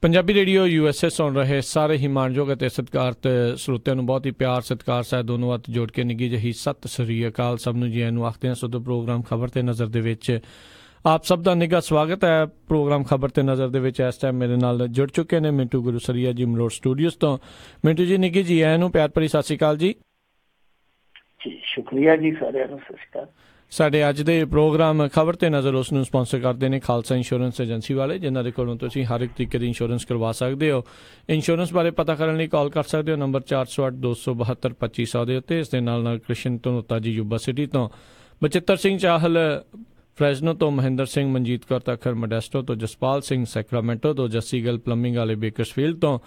Punjabi radio USA ਸੁਣ ਰਹੇ ਸਾਰੇ ਹੀ ਮਾਣਯੋਗ ਅਤੇ ਸਤਿਕਾਰਤ ਸਰੋਤਿਆਂ ਨੂੰ ਬਹੁਤ ਹੀ ਪਿਆਰ ਸਤਿਕਾਰ ਸਹਿਤ ਦੋਨੋਂ ਹੱਥ ਜੋੜ ਕੇ ਨਿੱਘੀ ਜਿਹੀ ਸਤਿ ਸ੍ਰੀ ਅਕਾਲ ਸਭ ਨੂੰ ਜੀ ਨੂੰ ਆਖਦੇ ਹਾਂ। ਸੋ ਪ੍ਰੋਗਰਾਮ ਖਬਰ ਤੇ ਨਜ਼ਰ ਦੇ ਵਿੱਚ ਆਪ ਸਭ ਦਾ ਨਿੱਘਾ ਸਵਾਗਤ ਹੈ। ਪ੍ਰੋਗਰਾਮ ਖਬਰ ਤੇ ਨਜ਼ਰ ਦੇ ਵਿੱਚ ਇਸ ਟਾਈਮ ਮੇਰੇ ਨਾਲ ਜੁੜ ਚੁੱਕੇ ਨੇ ਮਿੰਟੂ ਗੁਰੂਸਰੀਆ ਜੀ ਮਲੋਟ ਸਟੂਡੀਓਜ਼ ਤੋਂ। ਮਿੰਟੂ ਜੀ ਨਿੱਘੀ ਜੀ ਨੂੰ ਪਿਆਰ ਭਰੀ ਸਤਿ ਸ੍ਰੀ ਅਕਾਲ ਜੀ। ਸ਼ੁਕਰੀਆ ਜੀ ਸਾਰਿਆਂ ਨੂੰ ਸਤਿ ਸ਼੍ਰੀ ਅਕਾਲ। ਸਾਡੇ ਅੱਜ ਦੇ ਪ੍ਰੋਗਰਾਮ ਖਬਰ ਤੇ ਨਜ਼ਰ ਉਸ ਨੂੰ ਸਪਾਂਸਰ ਕਰਦੇ ਨੇ ਖਾਲਸਾ ਇੰਸ਼ੋਰੈਂਸ ਏਜੰਸੀ ਵਾਲੇ, ਜਿਨ੍ਹਾਂ ਦੇ ਕੋਲੋਂ ਤੁਸੀਂ ਹਰ ਇੱਕ ਤਰੀਕੇ ਦੀ ਇੰਸ਼ੋਰੈਂਸ ਕਰਵਾ ਸਕਦੇ ਹੋ। ਇੰਸ਼ੋਰੈਂਸ ਬਾਰੇ ਪਤਾ ਕਰਨ ਲਈ ਕਾਲ ਕਰ ਸਕਦੇ ਹੋ ਨੰਬਰ 408-272-2500 ਦੇ ਉੱਤੇ। ਇਸ ਦੇ ਨਾਲ ਕ੍ਰਿਸ਼ਨ ਧਨੋਤਾ ਜੀ ਯੂਬਾ ਸਿਟੀ ਤੋਂ, ਬਚਿੱਤਰ ਸਿੰਘ ਚਾਹਲ ਫਰੈਜ਼ਨੋ ਤੋਂ, ਮਹਿੰਦਰ ਸਿੰਘ ਮਨਜੀਤ ਕੌਰ ਤੱਖਰ ਮੋਡੈਸਟੋ ਤੋਂ, ਜਸਪਾਲ ਸਿੰਘ ਸੈਕਰਾਮੈਂਟੋ ਤੋਂ, ਜੱਸੀ ਗਿੱਲ ਪਲੰਬਿੰਗ ਵਾਲੇ ਬੇਕਰਸਫੀਲਡ ਤੋਂ,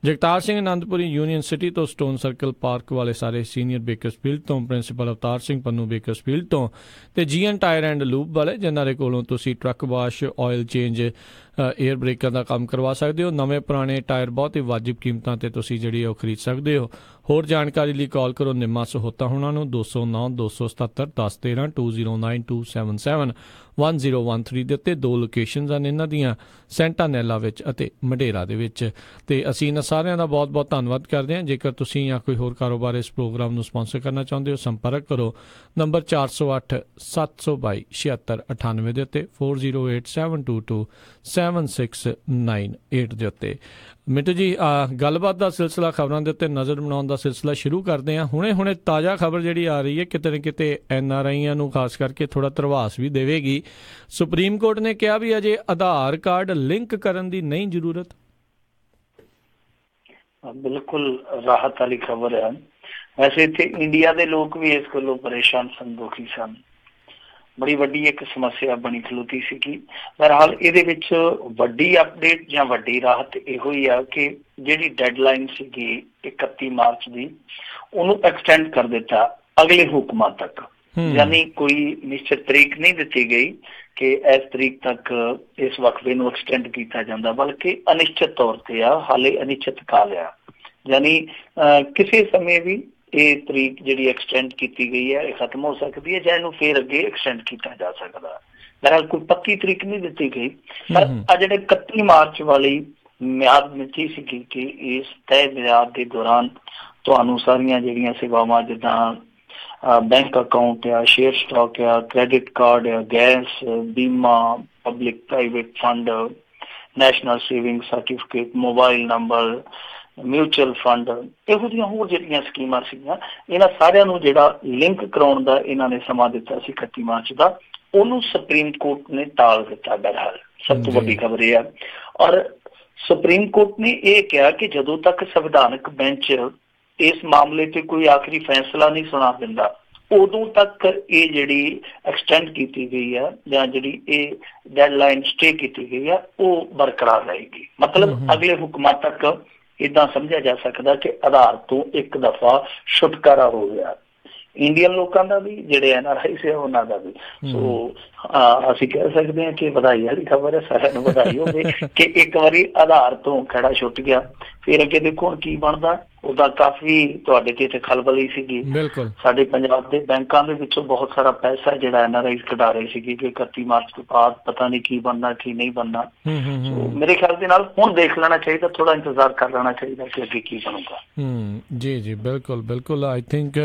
ਜਗਤਾਰ ਸਿੰਘ ਆਨੰਦਪੁਰੀ ਯੂਨੀਅਨ ਸਿਟੀ ਤੋਂ, ਸਟੋਨ ਸਰਕਲ ਪਾਰਕ ਵਾਲੇ ਸਾਰੇ ਸੀਨੀਅਰ ਬੇਕਰਸਫੀਲਡ ਤੋਂ, ਪ੍ਰਿੰਸੀਪਲ ਅਵਤਾਰ ਸਿੰਘ ਪੰਨੂ ਬੇਕਰਸਫੀਲਡ ਤੋਂ, ਤੇ GN ਟਾਇਰ ਐਂਡ ਲੂਬ ਵਾਲੇ, ਜਿਨ੍ਹਾਂ ਦੇ ਕੋਲੋਂ ਤੁਸੀਂ truck wash, oil change, air ਬ੍ਰੇਕਾਂ ਦਾ ਕੰਮ ਕਰਵਾ ਸਕਦੇ ਹੋ। ਨਵੇਂ ਪੁਰਾਣੇ ਟਾਇਰ ਬਹੁਤ ਹੀ ਵਾਜਿਬ ਕੀਮਤਾਂ ਤੇ ਤੁਸੀਂ ਜਿਹੜੀ ਉਹ ਖਰੀਦ ਸਕਦੇ ਹੋ। ਹੋਰ ਜਾਣਕਾਰੀ ਲਈ ਕਾਲ ਕਰੋ ਨਿੰਮਾ ਸਹੋਤਾ ਹੁਣਾਂ ਨੂੰ 209-277-1013 2092771013 ਦੇ ਉੱਤੇ। 2 ਲੋਕੇਸ਼ਨਸ ਹਨ ਇਹਨਾਂ ਦੀਆਂ, ਸੈਂਟਾਨੈਲਾ ਵਿੱਚ ਅਤੇ ਮਡੇਰਾ ਦੇ ਵਿੱਚ। ਤੇ ਅਸੀਂ ਇਹਨਾਂ ਸਾਰਿਆਂ ਦਾ ਬਹੁਤ ਬਹੁਤ ਧੰਨਵਾਦ ਕਰਦੇ ਹਾਂ। ਜੇਕਰ ਤੁਸੀਂ ਜਾਂ ਕੋਈ ਹੋਰ ਕਾਰੋਬਾਰ ਇਸ ਪ੍ਰੋਗਰਾਮ ਨੂੰ ਸਪਾਂਸਰ ਕਰਨਾ ਚਾਹੁੰਦੇ ਹੋ, ਸੰਪਰਕ ਕਰੋ ਨੰਬਰ 408-722-7698 ਦੇ ਉੱਤੇ, 4087227698 ਦੇ ਉੱਤੇ। ਮਿੰਟੂ ਜੀ, ਗੱਲਬਾਤ ਦਾ ਸਿਲਸਿਲਾ ਖਬਰਾਂ ਦੇ ਉੱਤੇ ਨਜ਼ਰ ਬਣਾਉਣ ਦਾ ਸਿਲਸਿਲਾ ਸ਼ੁਰੂ ਕਰਦੇ ਹਾਂ। ਹੁਣੇ ਤਾਜ਼ਾ ਖਬਰ ਜਿਹੜੀ ਆ ਰਹੀ ਹੈ ਕਿਤੇ ਨਾ ਕਿਤੇ NRIਆਂ ਨੂੰ ਖਾਸ ਕਰਕੇ ਥੋੜਾ ਧਰਵਾਸ ਵੀ ਦੇਵੇਗੀ। ਸੁਪਰੀਮ ਕੋਰਟ ਨੇ ਕਿਹਾ ਵੀ ਅਜੇ ਆਧਾਰ ਕਾਰਡ ਲਿੰਕ ਕਰਨ ਦੀ ਨਹੀਂ ਜ਼ਰੂਰਤ। ਬਿਲਕੁਲ ਰਾਹਤ ਵਾਲੀ ਖਬਰ ਹੈ। ਵੈਸੇ ਇੱਥੇ ਇੰਡੀਆ ਦੇ ਲੋਕ ਵੀ ਇਸ ਕੋਲੋਂ ਪਰੇਸ਼ਾਨ ਸਨ, ਦੁਖੀ ਸਨ। ਬੜੀ ਵੱਡੀ ਇੱਕ ਸਮੱਸਿਆ ਬਣੀ ਖਲੋਤੀ ਸੀਗੀ। ਬਹਰਹਾਲ ਇਹਦੇ ਵਿੱਚ ਵੱਡੀ ਅਪਡੇਟ ਜਾਂ ਵੱਡੀ ਰਾਹਤ ਇਹੋ ਹੀ ਆ ਕਿ ਜਿਹੜੀ ਡੈਡਲਾਈਨ ਸੀਗੀ 31 ਮਾਰਚ ਦੀ, ਉਹਨੂੰ ਐਕਸਟੈਂਡ ਕਰ ਦਿੱਤਾ ਅਗਲੇ ਹੁਕਮਾਂ ਤੱਕ। ਯਾਨੀ ਕੋਈ ਨਿਸ਼ਚਿਤ ਤਰੀਕ ਨਹੀਂ ਦਿੱਤੀ ਗਈ ਕਿ ਇਸ ਤਰੀਕ ਤੱਕ ਇਸ ਵਕਫੇ ਨੂੰ ਐਕਸਟੈਂਡ ਕੀਤਾ ਜਾਂਦਾ, ਬਲਕਿ ਅਨਿਸ਼ਚਿਤ ਤੌਰ ਤੇ ਆ, ਹਾਲੇ ਅਨਿਸ਼ਚਿਤ ਕਾਲ ਆ। ਯਾਨੀ ਕਿਸੇ ਸਮੇਂ ਵੀ ਇਹ ਤਰੀਕ ਜਿਹੜੀ ਐਕਸਟੈਂਡ ਕੀਤੀ ਗਈ ਹੈ ਇਹ ਖਤਮ ਹੋ ਸਕਦੀ ਹੈ ਜਾਂ ਇਹਨੂੰ ਫਿਰ ਅੱਗੇ ਐਕਸਟੈਂਡ ਕੀਤਾ ਜਾ ਸਕਦਾ। ਬਹਰਹਾਲ ਕੋਈ ਪੱਕੀ ਤਰੀਕ ਨਹੀਂ ਦਿੱਤੀ ਗਈ, ਪਰ ਆ ਜਿਹੜੇ 31 ਮਾਰਚ ਵਾਲੀ ਮਿਆਦ ਮਿਤੀ ਸੀਗੀ ਕਿ ਇਸ ਤੈਅ ਮਿਆਦ ਦੇ ਦੌਰਾਨ ਤੁਹਾਨੂੰ ਸਾਰੀਆਂ ਜਿਹੜੀਆਂ ਸੇਵਾਵਾਂ ਜਿੱਦਾਂ ਬੈਂਕ ਅਕਾਊਂਟ ਆ, ਸ਼ੇਅਰ ਸਟਾਕ ਆ, ਕ੍ਰੈਡਿਟ ਕਾਰਡ ਆ, ਗੈਸ, ਬੀਮਾ, public private fund, national saving certificate, mobile number, mutual fund, ਇਹੋ ਜਿਹੀਆਂ ਹੋਰ ਜਿਹੜੀਆਂ ਸਕੀਮਾਂ ਸੀਗੀਆਂ, ਇਹਨਾਂ ਸਾਰਿਆਂ ਨੂੰ ਜਿਹੜਾ ਲਿੰਕ ਕਰਾਉਣ ਦਾ ਇਹਨਾਂ ਨੇ ਸਮਾਂ ਦਿੱਤਾ ਸੀ 31 ਮਾਰਚ ਦਾ, ਉਹਨੂੰ ਸੁਪਰੀਮ ਕੋਰਟ ਨੇ ਟਾਲ ਦਿੱਤਾ। ਬਹਰਹਾਲ ਸਭ ਤੋਂ ਵੱਡੀ ਖਬਰ ਇਹ ਆ। ਔਰ ਸੁਪਰੀਮ ਕੋਰਟ ਨੇ ਇਹ ਕਿਹਾ ਕਿ ਜਦੋਂ ਤੱਕ ਸੰਵਿਧਾਨਕ ਬੈਂਚ ਇਸ ਮਾਮਲੇ ਤੇ ਕੋਈ ਆਖਰੀ ਫੈਸਲਾ ਨਹੀਂ ਸੁਣਾ ਦਿੰਦਾ, ਉਦੋਂ ਤੱਕ ਇਹ ਜਿਹੜੀ ਐਕਸਟੈਂਡ ਕੀਤੀ ਗਈ ਆ ਜਾਂ ਜਿਹੜੀ ਇਹ ਡੈਡਲਾਈਨ ਸਟੇ ਕੀਤੀ ਗਈ ਆ ਉਹ ਬਰਕਰਾਰ ਰਹੇਗੀ। ਮਤਲਬ ਅਗਲੇ ਹੁਕਮਾਂ ਤੱਕ ਏਦਾਂ ਸਮਝਿਆ ਜਾ ਸਕਦਾ ਕਿ ਆਧਾਰ ਤੋਂ ਇੱਕ ਦਫਾ ਛੁਟਕਾਰਾ ਹੋ ਗਿਆ, ਇੰਡੀਅਨ ਲੋਕਾਂ ਦਾ ਵੀ, ਜਿਹੜੇ NRI ਸੀ ਉਹਨਾਂ ਦਾ ਵੀ। ਸੋ ਅਸੀਂ ਕਹਿ ਸਕਦੇ ਹਾਂ ਕਿ ਵਧਾਈ ਵਾਲੀ ਖਬਰ ਹੈ, ਸਾਰਿਆਂ ਨੂੰ ਵਧਾਈ ਹੋਵੇ ਕਿ ਇੱਕ ਵਾਰੀ ਆਧਾਰ ਤੋਂ ਖੜਾ ਛੁੱਟ ਗਿਆ। ਫਿਰ ਅੱਗੇ ਦੇਖੋ ਹੁਣ ਕੀ ਬਣਦਾ। ਉਹਦਾ ਕਾਫੀ ਤੁਹਾਡੇ ਤੇ ਇੱਥੇ ਖਲਬਲੀ ਸੀਗੀ। ਸਾਡੇ ਪੰਜਾਬ ਦੇ ਬੈਂਕਾਂ ਦੇ ਵਿੱਚੋਂ ਬਹੁਤ ਸਾਰਾ ਪੈਸਾ ਜਿਹੜਾ NRI ਕਢਾ ਰਹੇ ਸੀਗੇ ਕਿ 31 ਮਾਰਚ ਤੋਂ ਬਾਅਦ ਪਤਾ ਨਹੀਂ ਕੀ ਬਣਨਾ ਕੀ ਨਹੀਂ ਬਣਨਾ। ਮੇਰੇ ਖਿਆਲ ਦੇ ਨਾਲ ਹੁਣ ਦੇਖ ਲੈਣਾ ਚਾਹੀਦਾ, ਥੋੜਾ ਇੰਤਜ਼ਾਰ ਕਰ ਲੈਣਾ ਚਾਹੀਦਾ ਕਿ ਅੱਗੇ ਕੀ ਬਣੂਗਾ। ਜੀ ਬਿਲਕੁਲ ਆਈ ਥਿੰਕ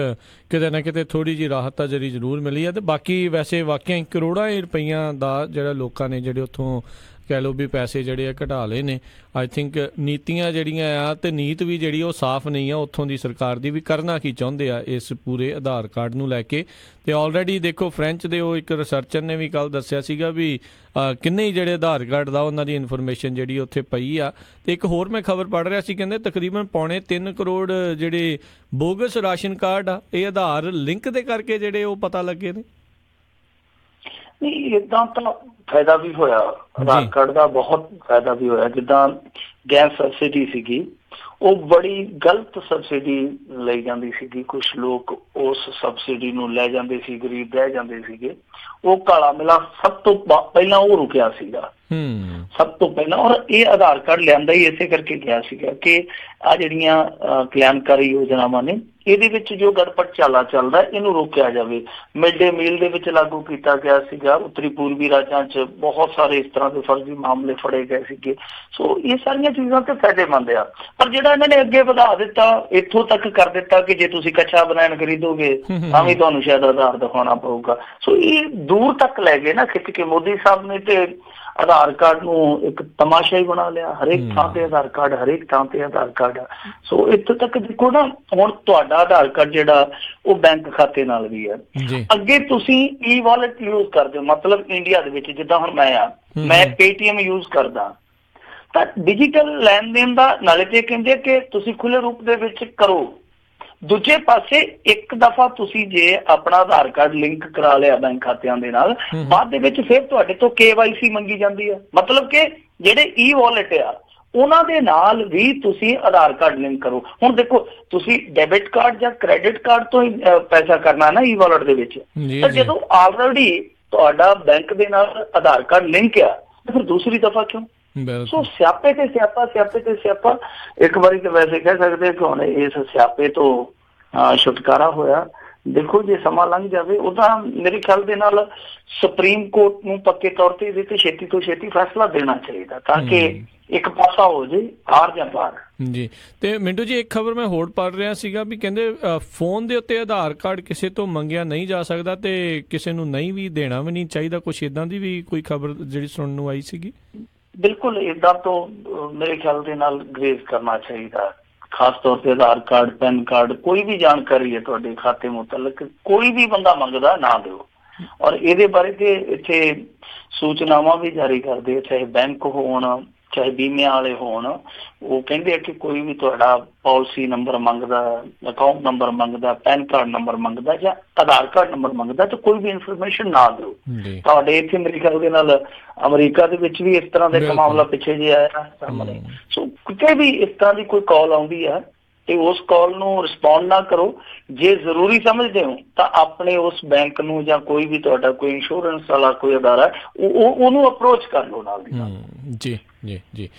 ਕਿਤੇ ਨਾ ਕਿਤੇ ਥੋੜੀ ਜਿਹੀ ਰਾਹਤ ਤਾਂ ਜਿਹੜੀ ਜ਼ਰੂਰ ਮਿਲੀ ਹੈ। ਤੇ ਬਾਕੀ ਵੈਸੇ ਵਾਕਿਆ ਕਰੋੜਾਂ ਰੁਪਈਆਂ ਦਾ ਜਿਹੜਾ ਲੋਕਾਂ ਨੇ ਜਿਹੜੇ ਉੱਥੋਂ ਕਹਿ ਲਓ ਵੀ ਪੈਸੇ ਜਿਹੜੇ ਆ ਘਟਾ ਲਏ ਨੇ। ਆਈ ਥਿੰਕ ਨੀਤੀਆਂ ਜਿਹੜੀਆਂ ਆ ਤੇ ਨੀਤ ਵੀ ਜਿਹੜੀ ਉਹ ਸਾਫ਼ ਨਹੀਂ ਆ ਉੱਥੋਂ ਦੀ ਸਰਕਾਰ ਦੀ ਵੀ, ਕਰਨਾ ਕੀ ਚਾਹੁੰਦੇ ਆ ਇਸ ਪੂਰੇ ਆਧਾਰ ਕਾਰਡ ਨੂੰ ਲੈ ਕੇ। ਤੇ ਆਲਰੇਡੀ ਦੇਖੋ ਫਰੈਂਚ ਦੇ ਉਹ ਇੱਕ ਰਿਸਰਚਰ ਨੇ ਵੀ ਕੱਲ੍ਹ ਦੱਸਿਆ ਸੀਗਾ ਵੀ ਕਿੰਨੇ ਹੀ ਜਿਹੜੇ ਆਧਾਰ ਕਾਰਡ ਦਾ ਉਹਨਾਂ ਦੀ ਇਨਫੋਰਮੇਸ਼ਨ ਜਿਹੜੀ ਉੱਥੇ ਪਈ ਆ। ਤੇ ਇੱਕ ਹੋਰ ਮੈਂ ਖਬਰ ਪੜ੍ਹ ਰਿਹਾ ਸੀ, ਕਹਿੰਦੇ ਤਕਰੀਬਨ 3.25 ਕਰੋੜ ਜਿਹੜੇ ਬੋਗਸ ਰਾਸ਼ਨ ਕਾਰਡ ਆ ਇਹ ਆਧਾਰ ਲਿੰਕ ਦੇ ਕਰਕੇ ਜਿਹੜੇ ਉਹ ਪਤਾ ਲੱਗੇ ਨੇ। ਨਹੀਂ, ਏਦਾਂ ਤਾਂ ਫਾਇਦਾ ਵੀ ਹੋਇਆ, ਆਧਾਰ ਕਾਰਡ ਦਾ ਬਹੁਤ ਫਾਇਦਾ ਵੀ ਹੋਇਆ। ਜਿੱਦਾਂ ਗੈਸ ਸਬਸਿਡੀ ਸੀਗੀ ਉਹ ਬੜੀ ਗਲਤ ਸਬਸਿਡੀ ਲਈ ਜਾਂਦੀ ਸੀਗੀ, ਕੁਛ ਲੋਕ ਉਸ ਸਬਸਿਡੀ ਨੂੰ ਲੈ ਜਾਂਦੇ ਸੀ, ਗਰੀਬ ਰਹਿ ਜਾਂਦੇ ਸੀਗੇ। ਉਹ ਕਾਲਾ ਮਿਲਾ ਸਭ ਤੋਂ ਪਹਿਲਾਂ ਉਹ ਰੁਕਿਆ ਸੀਗਾ, ਸਭ ਤੋਂ ਪਹਿਲਾਂ। ਔਰ ਇਹ ਆਧਾਰ ਕਾਰਡ ਲਿਆਂਦਾ ਹੀ ਇਸੇ ਕਰਕੇ ਗਿਆ ਸੀਗਾ ਕਿ ਆ ਜਿਹੜੀਆਂ ਕਲਿਆਣਕਾਰੀ ਯੋਜਨਾਵਾਂ ਨੇ ਇਹਦੇ ਵਿੱਚ ਜੋ ਗੜਬੜ ਚਾਲਾ ਚੱਲਦਾ ਇਹਨੂੰ ਰੋਕਿਆ ਜਾਵੇ। ਮਿਡ ਡੇ ਮੀਲ ਦੇ ਵਿੱਚ ਲਾਗੂ ਕੀਤਾ ਗਿਆ ਸੀਗਾ, ਉੱਤਰੀ ਪੂਰਬੀ ਰਾਜਾਂ 'ਚ ਬਹੁਤ ਸਾਰੇ ਇਸ ਤਰ੍ਹਾਂ ਦੇ ਫਰਜ਼ੀ ਮਾਮਲੇ ਫੜੇ ਗਏ ਸੀਗੇ। ਸੋ ਇਹ ਸਾਰੀਆਂ ਚੀਜ਼ਾਂ ਤੇ ਫਾਇਦੇਮੰਦ ਆ, ਪਰ ਜਿਹੜਾ ਇਹਨਾਂ ਨੇ ਅੱਗੇ ਵਧਾ ਦਿੱਤਾ, ਇੱਥੋਂ ਤੱਕ ਕਰ ਦਿੱਤਾ ਕਿ ਜੇ ਤੁਸੀਂ ਕੱਚਾ ਬਨੈਣ ਖਰੀਦੋਗੇ ਤਾਂ ਵੀ ਤੁਹਾਨੂੰ ਸ਼ਾਇਦ ਆਧਾਰ ਦਿਖਾਉਣਾ ਪਊਗਾ। ਸੋ ਇਹ ਦੂਰ ਤੱਕ ਲੈ ਗਏ ਨਾ ਖਿੱਚ ਕੇ ਮੋਦੀ ਸਾਹਿਬ ਨੇ, ਤੇ ਆਧਾਰ ਕਾਰਡ ਨੂੰ ਇੱਕ ਤਮਾਸ਼ਾ ਹੀ ਬਣਾ ਲਿਆ। ਹਰੇਕ ਥਾਂ ਤੇ ਆਧਾਰ ਕਾਰਡ, ਹਰੇਕ ਥਾਂ ਤੇ ਆਧਾਰ ਕਾਰਡ। ਸੋ ਇੱਥੇ ਤੱਕ ਦੇਖੋ ਨਾ, ਹੁਣ ਤੁਹਾਡਾ ਆਧਾਰ ਕਾਰਡ ਜਿਹੜਾ ਉਹ ਬੈਂਕ ਖਾਤੇ ਨਾਲ ਵੀ ਹੈ। ਅੱਗੇ ਤੁਸੀਂ ਈ ਵਾਲਟ ਯੂਜ਼ ਕਰਦੇ ਹੋ, ਮਤਲਬ ਇੰਡੀਆ ਦੇ ਵਿੱਚ ਜਿੱਦਾਂ ਹੁਣ ਮੈਂ ਪੇਟੀਐਮ ਯੂਜ਼ ਕਰਦਾ, ਤਾਂ ਡਿਜੀਟਲ ਲੈਣ ਦੇਣ ਦਾ ਨਾਲੇ ਤੇ ਕਹਿੰਦੇ ਕਿ ਤੁਸੀਂ ਖੁੱਲੇ ਰੂਪ ਦੇ ਵਿੱਚ ਕਰੋ। ਦੂਜੇ ਪਾਸੇ ਇੱਕ ਦਫਾ ਤੁਸੀਂ ਜੇ ਆਪਣਾ ਆਧਾਰ ਕਾਰਡ ਲਿੰਕ ਕਰਾ ਲਿਆ ਬੈਂਕ ਖਾਤਿਆਂ ਦੇ ਨਾਲ, ਬਾਅਦ ਦੇ ਵਿੱਚ ਫਿਰ ਤੁਹਾਡੇ ਤੋਂ KYC ਮੰਗੀ ਜਾਂਦੀ ਹੈ। ਮਤਲਬ ਕਿ ਜਿਹੜੇ ਈ ਵਾਲਟ ਆ ਉਹਨਾਂ ਦੇ ਨਾਲ ਵੀ ਤੁਸੀਂ ਆਧਾਰ ਕਾਰਡ ਲਿੰਕ ਕਰੋ। ਹੁਣ ਦੇਖੋ, ਤੁਸੀਂ ਡੈਬਿਟ ਕਾਰਡ ਜਾਂ ਕ੍ਰੈਡਿਟ ਕਾਰਡ ਤੋਂ ਹੀ ਪੈਸਾ ਕਰਨਾ ਨਾ ਈ ਵਾਲਟ ਦੇ ਵਿੱਚ, ਤਾਂ ਜਦੋਂ ਆਲਰੇਡੀ ਤੁਹਾਡਾ ਬੈਂਕ ਦੇ ਨਾਲ ਆਧਾਰ ਕਾਰਡ ਲਿੰਕ ਆ, ਫਿਰ ਦੂਸਰੀ ਦਫਾ ਕਿਉਂ? ਸੋ ਸਿਆਪੇ ਤੇ ਸਿਆਪਾ, ਸਿਆਪੇ ਤੇ ਸਿਆਪਾ। ਇੱਕ ਵਾਰੀ ਤਾਂ ਵੈਸੇ ਕਹਿ ਸਕਦੇ ਕਿ ਹੁਣ ਇਸ ਸਿਆਪੇ ਤੋਂ ਛੁਟਕਾਰਾ ਹੋਇਆ। ਦੇਖੋ ਜੇ ਸਮਾਂ ਲੰਘ ਜਾਵੇ, ਉਹਦਾ ਮੇਰੇ ਖਿਆਲ ਦੇ ਨਾਲ ਸੁਪਰੀਮ ਕੋਰਟ ਨੂੰ ਪੱਕੇ ਤੌਰ ਤੇ ਇਹਦੇ ਤੇ ਛੇਤੀ ਤੋਂ ਛੇਤੀ ਫੈਸਲਾ ਦੇਣਾ ਚਾਹੀਦਾ, ਤਾਂ ਕਿ ਇੱਕ ਪਾਸਾ ਹੋ ਜੇ ਹਾਰ ਜਾਂ ਪਾਰ। ਜੀ ਤੇ ਮਿੰਟੂ ਜੀ, ਇੱਕ ਖਬਰ ਮੈਂ ਹੋਰ ਪੜ੍ਹ ਰਿਹਾ ਸੀਗਾ ਵੀ ਕਹਿੰਦੇ ਫੋਨ ਦੇ ਉੱਤੇ ਆਧਾਰ ਕਾਰਡ ਕਿਸੇ ਤੋਂ ਮੰਗਿਆ ਨਹੀਂ ਜਾ ਸਕਦਾ ਤੇ ਕਿਸੇ ਨੂੰ ਨਹੀਂ ਵੀ ਦੇਣਾ ਵੀ ਨਹੀਂ ਚਾਹੀਦਾ। ਕੁਛ ਏਦਾਂ ਦੀ ਵੀ ਕੋਈ ਖਬਰ ਜਿਹੜੀ ਸੁਣਨ ਨੂੰ ਆਈ ਸੀਗੀ। ਬਿਲਕੁਲ ਏਦਾਂ ਤੋਂ ਮੇਰੇ ਖਿਆਲ ਦੇ ਨਾਲ ਗਰੇਜ਼ ਕਰਨਾ ਚਾਹੀਦਾ। ਖਾਸ ਤੌਰ ਤੇ ਆਧਾਰ ਕਾਰਡ, ਪੈਨ ਕਾਰਡ, ਕੋਈ ਵੀ ਜਾਣਕਾਰੀ ਹੈ ਤੁਹਾਡੇ ਖਾਤੇ ਮੁਤਲਕ, ਕੋਈ ਵੀ ਬੰਦਾ ਮੰਗਦਾ ਨਾ ਦਿਓ। ਔਰ ਇਹਦੇ ਬਾਰੇ ਤੇ ਇੱਥੇ ਸੂਚਨਾਵਾਂ ਵੀ ਜਾਰੀ ਕਰਦੇ ਆ, ਚਾਹੇ ਬੈਂਕ ਹੋਣ ਚਾਹੇ ਬੀਮਿਆਂ ਵਾਲੇ ਹੋਣ। ਉਹ ਕਹਿੰਦੇ ਆ ਕਿ ਕੋਈ ਵੀ ਤੁਹਾਡਾ ਪਾਲਿਸੀ ਨੰਬਰ ਮੰਗਦਾ, ਅਕਾਊਂਟ ਨੰਬਰ ਮੰਗਦਾ, ਪੈਨ ਕਾਰਡ ਨੰਬਰ ਮੰਗਦਾ ਜਾਂ ਆਧਾਰ ਕਾਰਡ ਨੰਬਰ ਮੰਗਦਾ, ਤਾਂ ਕੋਈ ਵੀ ਇਨਫੋਰਮੇਸ਼ਨ ਨਾ ਦਿਓ। ਤੁਹਾਡੇ ਇੱਥੇ ਮੇਰੇ ਖਿਆਲ ਦੇ ਨਾਲ ਅਮਰੀਕਾ ਦੇ ਵਿੱਚ ਵੀ ਇਸ ਤਰ੍ਹਾਂ ਦਾ ਇੱਕ ਮਾਮਲਾ ਪਿੱਛੇ ਜੇ ਆਇਆ ਸਾਹਮਣੇ। ਸੋ ਕਿਤੇ ਵੀ ਇਸ ਤਰ੍ਹਾਂ ਦੀ ਕੋਈ ਕਾਲ ਆਉਂਦੀ ਹੈ ਤੇ ਉਸ ਕਾਲ ਨੂੰ ਰਿਸਪੌਂਡ ਨਾ ਕਰੋ। ਜੇ ਜ਼ਰੂਰੀ ਸਮਝਦੇ ਹੋ ਤਾਂ ਆਪਣੇ ਉਸ ਬੈਂਕ ਨੂੰ ਜਾਂ ਕੋਈ ਵੀ ਤੁਹਾਡਾ ਕੋਈ ਇੰਸ਼ੋਰੈਂਸ ਵਾਲਾ ਕੋਈ ਅਦਾਰਾ, ਉਹਨੂੰ ਅਪਰੋਚ ਕਰ ਲਓ ਨਾਲ ਦੀ ਨਾਲ। ਜੀ ਜੀ ਜੀ।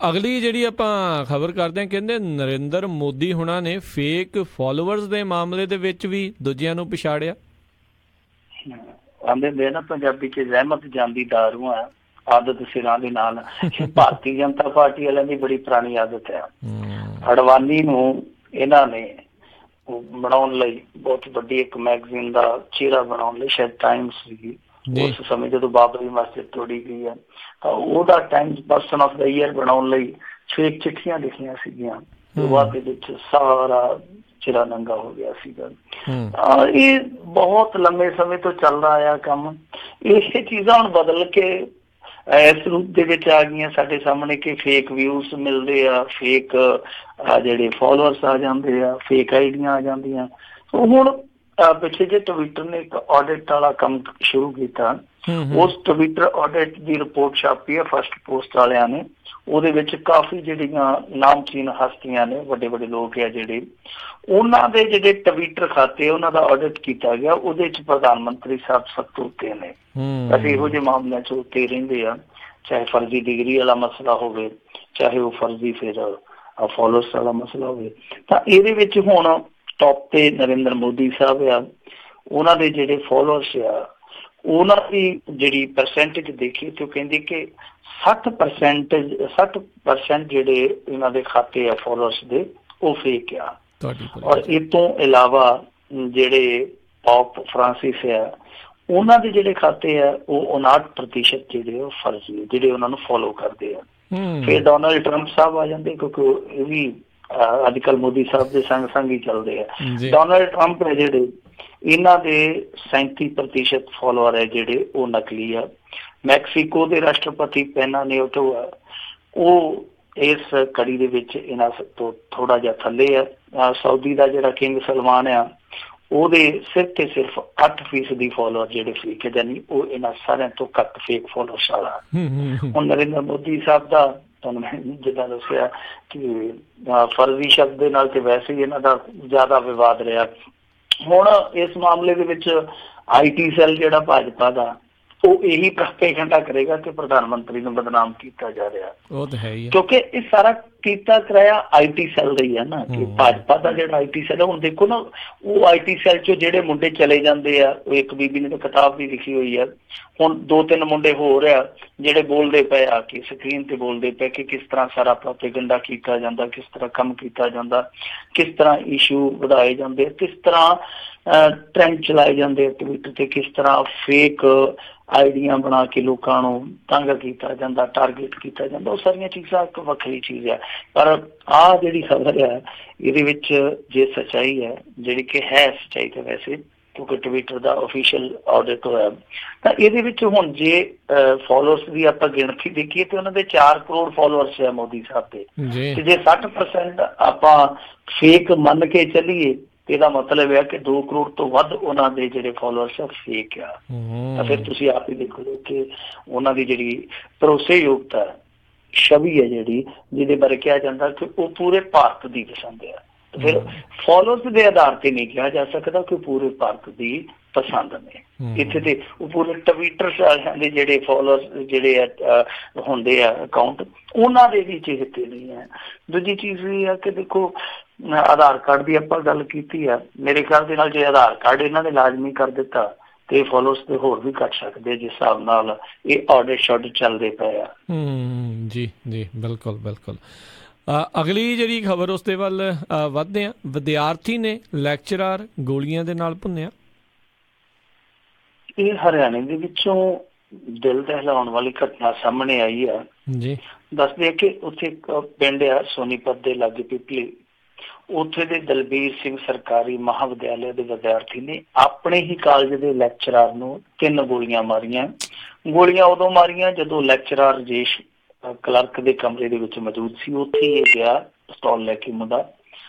ਅਗਲੀ ਜਿਹੜੀ ਆਪਾਂ ਖਬਰ ਕਰਦੇ ਹਾਂ, ਕਹਿੰਦੇ ਨਰਿੰਦਰ ਮੋਦੀ ਹੁਣਾਂ ਨੇ ਫੇਕ ਫਾਲੋਅਰਸ ਦੇ ਮਾਮਲੇ ਦੇ ਵਿੱਚ ਵੀ ਦੂਜਿਆਂ ਨੂੰ ਪਛਾੜਿਆ। ਆਂਦੇ ਹੁੰਦੇ ਨਾ ਪੰਜਾਬੀ 'ਚ, ਰਹਿਮਤ ਜਾਂਦੀ ਦਾਰੂ ਆ, ਆਦਤ ਸਿਰਾਂ ਦੇ ਨਾਲ। ਭਾਰਤੀ ਜਨਤਾ ਪਾਰਟੀ ਵਾਲਿਆਂ ਦੀ ਬੜੀ ਪੁਰਾਣੀ ਆਦਤ ਹੈ। ਅਡਵਾਨੀ ਨੂੰ ਇਹਨਾਂ ਨੇ ਬਣਾਉਣ ਲਈ ਬਹੁਤ ਵੱਡੀ ਇੱਕ ਮੈਗਜ਼ੀਨ ਦਾ ਚਿਹਰਾ ਬਣਾਉਣ ਲਈ, ਸ਼ਾਇਦ ਟਾਈਮਸ ਸੀਗੀ ਉਸ ਸਮੇਂ ਜਦੋਂ ਬਾਬਰੀ ਮਸਜਿਦ ਤੋੜੀ ਗਈ ਹੈ, ਤਾਂ ਉਹਦਾ Times person of the year ਬਣਾਉਣ ਲਈ ਫੇਕ ਚਿੱਠੀਆਂ ਲਿਖੀਆਂ ਸੀਗੀਆਂ। ਬਾਅਦ ਦੇ ਵਿੱਚ ਸਾਰਾ ਚਿਹਰਾ ਨੰਗਾ ਹੋ ਗਿਆ ਸੀਗਾ। ਇਹ ਬਹੁਤ ਲੰਮੇ ਸਮੇਂ ਤੋਂ ਚੱਲਦਾ ਆਇਆ ਕੰਮ। ਇਹ ਚੀਜ਼ਾਂ ਹੁਣ ਬਦਲ ਕੇ ਇਸ ਰੂਪ ਦੇ ਵਿੱਚ ਆ ਗਈਆਂ ਸਾਡੇ ਸਾਹਮਣੇ ਕਿ ਫੇਕ ਵਿਊਜ਼ ਮਿਲਦੇ ਆ, ਫੇਕ ਜਿਹੜੇ ਫਾਲੋਅਰਸ ਆ ਜਾਂਦੇ ਆ, ਫੇਕ ਆਈਡੀਆਂ ਆ ਜਾਂਦੀਆਂ। ਸੋ ਹੁਣ ਪਿੱਛੇ ਜੇ ਟਵਿੱਟਰ ਨੇ ਇੱਕ ਆਡਿਟ ਵਾਲਾ ਕੰਮ ਸ਼ੁਰੂ ਕੀਤਾ। ਉਸ ਟਵਿੱਟਰ ਆਡਿਟ ਦੀ ਰਿਪੋਰਟ ਛਾਪੀ ਹੈ ਫਸਟ ਪੋਸਟ ਵਾਲਿਆਂ ਨੇ। ਉਹਦੇ ਵਿੱਚ ਕਾਫੀ ਜਿਹੜੀਆਂ ਨਾਮਚੀਨ ਹਸਤੀਆਂ ਨੇ, ਵੱਡੇ ਵੱਡੇ ਲੋਕ ਆ ਜਿਹੜੇ, ਉਹਨਾਂ ਦੇ ਜਿਹੜੇ ਟਵਿੱਟਰ ਖਾਤੇ ਉਹਨਾਂ ਦਾ ਆਡਿਟ ਕੀਤਾ ਗਿਆ। ਉਹਦੇ ਚ ਪ੍ਰਧਾਨ ਮੰਤਰੀ ਸਾਹਿਬ ਸਭ ਤੋਂ ਉੱਤੇ ਨੇ। ਅਸੀਂ ਇਹੋ ਜਿਹੇ ਮਾਮਲਿਆਂ ਚ ਉੱਤੇ ਰਹਿੰਦੇ ਆ, ਚਾਹੇ ਫਰਜ਼ੀ ਡਿਗਰੀ ਵਾਲਾ ਮਸਲਾ ਹੋਵੇ, ਚਾਹੇ ਉਹ ਫਰਜ਼ੀ ਫਿਰ ਫਾਲੋਅਰਸ ਵਾਲਾ ਮਸਲਾ ਹੋਵੇ। ਤਾਂ ਇਹਦੇ ਵਿੱਚ ਹੁਣ ਟੌਪ ਤੇ ਨਰਿੰਦਰ ਮੋਦੀ ਸਾਹਿਬ ਆ। ਉਹਨਾਂ ਦੇ ਜਿਹੜੇ ਫਾਲੋਅਰਸ ਆ, ਉਹਨਾਂ ਦੀ ਜਿਹੜੀ ਪਰਸੈਂਟੇਜ ਦੇਖੀ ਤੇ ਉਹ ਕਹਿੰਦੇ ਕਿ 60% ਜਿਹੜੇ ਇਹਨਾਂ ਦੇ ਖਾਤੇ ਆ ਫਾਲੋਅਰਸ ਦੇ, ਉਹ ਫੇਕ ਆ। ਔਰ ਇਹ ਤੋਂ ਇਲਾਵਾ ਜਿਹੜੇ ਪੋਪ ਫਰਾਂਸਿਸ ਆ, ਉਹਨਾਂ ਦੇ ਜਿਹੜੇ ਖਾਤੇ ਆ ਉਹ 59% ਜਿਹੜੇ ਉਹ ਫਰਜ਼ੀ, ਜਿਹੜੇ ਉਹਨਾਂ ਨੂੰ ਫੋਲੋ ਕਰਦੇ ਆ। ਫਿਰ ਡੋਨਾਲਡ ਟਰੰਪ ਸਾਹਿਬ ਆ ਜਾਂਦੇ, ਕਿਉਂਕਿ ਇਹ ਵੀ ਅੱਜ ਕੱਲ੍ਹ ਮੋਦੀ ਸਾਹਿਬ ਦੇ ਸੰਗ ਸੰਗ ਹੀ ਚੱਲਦੇ ਆ। ਡੋਨਾਲਡ ਟਰੰਪ ਹੈ ਜਿਹੜੇ, ਇਹਨਾਂ ਦੇ 37% ਫੋਲੋਅਰ ਹੈ ਜਿਹੜੇ ਉਹ ਨਕਲੀ ਆ। ਮੈਕਸੀਕੋ ਦੇ ਰਾਸ਼ਟਰਪਤੀ ਪੈਨਾ ਨਿਊਟੋ ਆ, ਉਹ ਇਸ ਕੜੀ ਦੇ ਵਿੱਚ ਇਹਨਾਂ ਤੋਂ ਥੋੜਾ ਜਿਹਾ ਥੱਲੇ ਆ। ਸਾਊਦੀ ਦਾ ਜਿਹੜਾ ਕਿੰਗ ਸਲਮਾਨ ਆ, ਉਹਦੇ ਸਿਰਫ ਤੇ ਸਿਰਫ 8% ਫੋਲੋਅਰ ਜਿਹੜੇ ਫੇਕ ਹੈ, ਯਾਨੀ ਉਹ ਇਹਨਾਂ ਸਾਰਿਆਂ ਤੋਂ ਘੱਟ ਫੇਕ ਫੋਲੋਅਰਸ ਵਾਲਾ। ਹੁਣ ਨਰਿੰਦਰ ਮੋਦੀ ਸਾਹਿਬ ਦਾ ਤੁਹਾਨੂੰ ਮੈਂ ਜਿੱਦਾਂ ਦੱਸਿਆ ਕਿ ਫਰਜ਼ੀ ਸ਼ਬਦ ਦੇ ਨਾਲ ਤੇ ਵੈਸੇ ਹੀ ਇਹਨਾਂ ਦਾ ਜ਼ਿਆਦਾ ਵਿਵਾਦ ਰਿਹਾ। ਹੁਣ ਇਸ ਮਾਮਲੇ ਦੇ ਵਿੱਚ IT ਸੈੱਲ ਜਿਹੜਾ ਭਾਜਪਾ ਦਾ, ਉਹ ਇਹੀ ਪ੍ਰੋਪੇਗੈਂਡਾ ਕਰੇਗਾ ਕਿ ਪ੍ਰਧਾਨ ਮੰਤਰੀ ਨੂੰ ਬਦਨਾਮ ਕੀਤਾ ਜਾ ਰਿਹਾ। ਉਹ ਤਾਂ ਹੈ ਹੀ, ਕਿਉਂਕਿ ਇਹ ਸਾਰਾ ਕੀਤਾ ਕਰਾਇਆ IT ਸੈੱਲ ਦਾ ਹੀ ਹੈ ਨਾ, ਕਿ ਭਾਜਪਾ ਦਾ ਜਿਹੜਾ IT ਸੈੱਲ, ਹੁਣ ਦੇਖੋ ਨਾ ਉਹ IT ਸੈੱਲ ਚੋਂ ਜਿਹੜੇ ਮੁੰਡੇ ਚਲੇ ਜਾਂਦੇ ਆ, ਉਹ ਇੱਕ ਬੀਬੀ ਨੇ ਤਾਂ ਕਿਤਾਬ ਵੀ ਲਿਖੀ ਹੋਈ ਆ, ਹੁਣ 2-3 ਮੁੰਡੇ ਹੋਰ ਆ ਜਿਹੜੇ ਬੋਲਦੇ ਪਏ ਆ ਕਿ ਸਕਰੀਨ ਤੇ ਬੋਲਦੇ ਪਏ ਕਿ ਕਿਸ ਤਰ੍ਹਾਂ ਸਾਰਾ ਪ੍ਰੋਪੇਗੈਂਡਾ ਕੀਤਾ ਜਾਂਦਾ, ਕਿਸ ਤਰ੍ਹਾਂ ਕੰਮ ਕੀਤਾ ਜਾਂਦਾ, ਕਿਸ ਤਰ੍ਹਾਂ ਇਸ਼ੂ ਵਧਾਏ ਜਾਂਦੇ, ਕਿਸ ਤਰ੍ਹਾਂ ਟ੍ਰੈਂਡ ਚਲਾਏ ਜਾਂਦੇ ਆ ਟਵਿੱਟਰ ਤੇ, ਕਿਸ ਤਰ੍ਹਾਂ ਫੇਕ ਆਈਡੀਆਂ ਬਣਾ ਕੇ ਲੋਕਾਂ ਨੂੰ ਤੰਗ ਕੀਤਾ ਜਾਂਦਾ, ਟਾਰਗੇਟ ਕੀਤਾ ਜਾਂਦਾ। ਉਹ ਸਾਰੀਆਂ ਚੀਜ਼ਾਂ ਇੱਕ ਵੱਖਰੀ ਚੀਜ਼ ਹੈ। ਪਰ ਆਹ ਜਿਹੜੀ ਖਬਰ ਹੈ ਇਹਦੇ ਵਿੱਚ ਜੇ ਸੱਚਾਈ ਹੈ, ਜਿਹੜੀ ਕਿ ਹੈ ਸੱਚਾਈ ਤਾਂ ਵੈਸੇ, ਕਿਉਂਕਿ ਟਵਿੱਟਰ ਦਾ ਆਫੀਸ਼ੀਅਲ ਆਡਿਟ ਹੋਇਆ, ਤਾਂ ਇਹਦੇ ਵਿੱਚ ਹੁਣ ਜੇ ਫੋਲੋਅਰਸ ਦੀ ਆਪਾਂ ਗਿਣਤੀ ਦੇਖੀਏ ਤੇ ਉਹਨਾਂ ਦੇ 4 ਕਰੋੜ ਫੋਲੋਅਰਸ ਹੈ ਮੋਦੀ ਸਾਹਿਬ ਦੇ, ਤੇ ਜੇ 60% ਆਪਾਂ ਫੇਕ ਮੰਨ ਕੇ ਚੱਲੀਏ, ਇਹਦਾ ਮਤਲਬ ਹੈ ਕਿ 2 ਕਰੋੜ ਤੋਂ ਵੱਧ ਉਹਨਾਂ ਦੇ ਜਿਹੜੇ ਫੋਲੋਅਰਸ ਆ ਫੇਕ ਆ। ਤਾਂ ਫਿਰ ਤੁਸੀਂ ਆਪ ਹੀ ਦੇਖੋ ਕਿ ਉਹਨਾਂ ਦੀ ਜਿਹੜੀ ਭਰੋਸੇਯੋਗਤਾ ਛਵੀ ਹੈ, ਜਿਹੜੀ ਜਿਹਦੇ ਬਾਰੇ ਕਿਹਾ ਜਾਂਦਾ ਕਿ ਉਹ ਪੂਰੇ ਭਾਰਤ ਦੀ ਪਸੰਦ ਆ, ਫਿਰ ਫੋਲੋਅਰਸ ਦੇ ਆਧਾਰ ਤੇ ਨਹੀਂ ਕਿਹਾ ਜਾ ਸਕਦਾ ਕਿ ਪੂਰੇ ਭਾਰਤ ਦੀ ਪਸੰਦ ਨੇ। ਇੱਥੇ ਤੇ ਉਹ ਪੂਰੇ ਟਵਿੱਟਰ ਦੇ ਜਿਹੜੇ ਫੋਲੋਅਰਸ ਜਿਹੜੇ ਹੁੰਦੇ ਆ ਅਕਾਊਂਟ, ਉਹਨਾਂ ਦੇ ਵੀ ਚਿਹਤੇ ਨਹੀਂ ਹੈ। ਦੂਜੀ ਚੀਜ਼ ਇਹ ਆ ਕਿ ਦੇਖੋ ਆਧਾਰ ਕਾਰਡ ਦੀ ਆਪਾਂ ਗੱਲ ਕੀਤੀ ਆ, ਮੇਰੇ ਖਿਆਲ ਦੇ ਨਾਲ ਜੇ ਆਧਾਰ ਕਾਰਡ ਇਹਨਾਂ ਨੇ ਲਾਜ਼ਮੀ ਕਰ ਦਿੱਤਾ ਤੇ ਫੋਲੋਅਰਸ ਤੇ ਹੋਰ ਵੀ ਘੱਟ ਸਕਦੇ, ਜਿਸ ਹਿਸਾਬ ਨਾਲ ਇਹ ਆਡਿਟ ਸ਼ਾਡਿਟ ਚੱਲਦੇ ਪਏ ਆ। ਜੀ ਜੀ, ਬਿਲਕੁਲ ਬਿਲਕੁਲ। ਅਗਲੀ ਜਿਹੜੀ ਖਬਰ ਉਸ ਦੇ ਵੱਲ ਵੱਧਦੇ ਆ। ਵਿਦਿਆਰਥੀ ਨੇ ਲੈਕਚਰਰ ਗੋਲੀਆਂ ਦੇ ਨਾਲ ਭੁੰਨਿਆ। ਇਹ ਹਰਿਆਣੇ ਦੇ ਵਿੱਚੋਂ ਦਿਲ ਦਹਿਲਾਉਣ ਵਾਲੀ ਘਟਨਾ ਸਾਹਮਣੇ ਆਈ ਆ ਜੀ। ਦੱਸਦੇ ਆ ਕਿ ਉੱਥੇ ਇੱਕ ਪਿੰਡ ਆ ਸੋਨੀਪਤ ਦੇ ਲਾਗੇ ਪਿਪਲੀ, ਉੱਥੇ ਦੇ ਦਲਬੀਰ ਸਿੰਘ ਸਰਕਾਰੀ ਮਹਾਵਿਦਿਆਲਿਆ ਦੇ ਵਿਦਿਆਰਥੀ ਨੇ ਆਪਣੇ ਹੀ ਕਾਲਜ ਦੇ ਲੈਕਚਰਰ ਨੂੰ 3 ਗੋਲੀਆਂ ਮਾਰੀਆਂ। ਗੋਲੀਆਂ ਉਦੋਂ ਮਾਰੀਆਂ ਜਦੋਂ ਲੈਕਚਰਰ ਰਜੇਸ਼ ਕਲਰਕ ਦੇ ਕਮਰੇ ਦੇ ਵਿੱਚ ਮੌਜੂਦ ਸੀ। ਉੱਥੇ ਇਹ ਗਿਆ ਪਿਸਤੌਲ ਲੈ ਕੇ ਮੁੰਡਾ,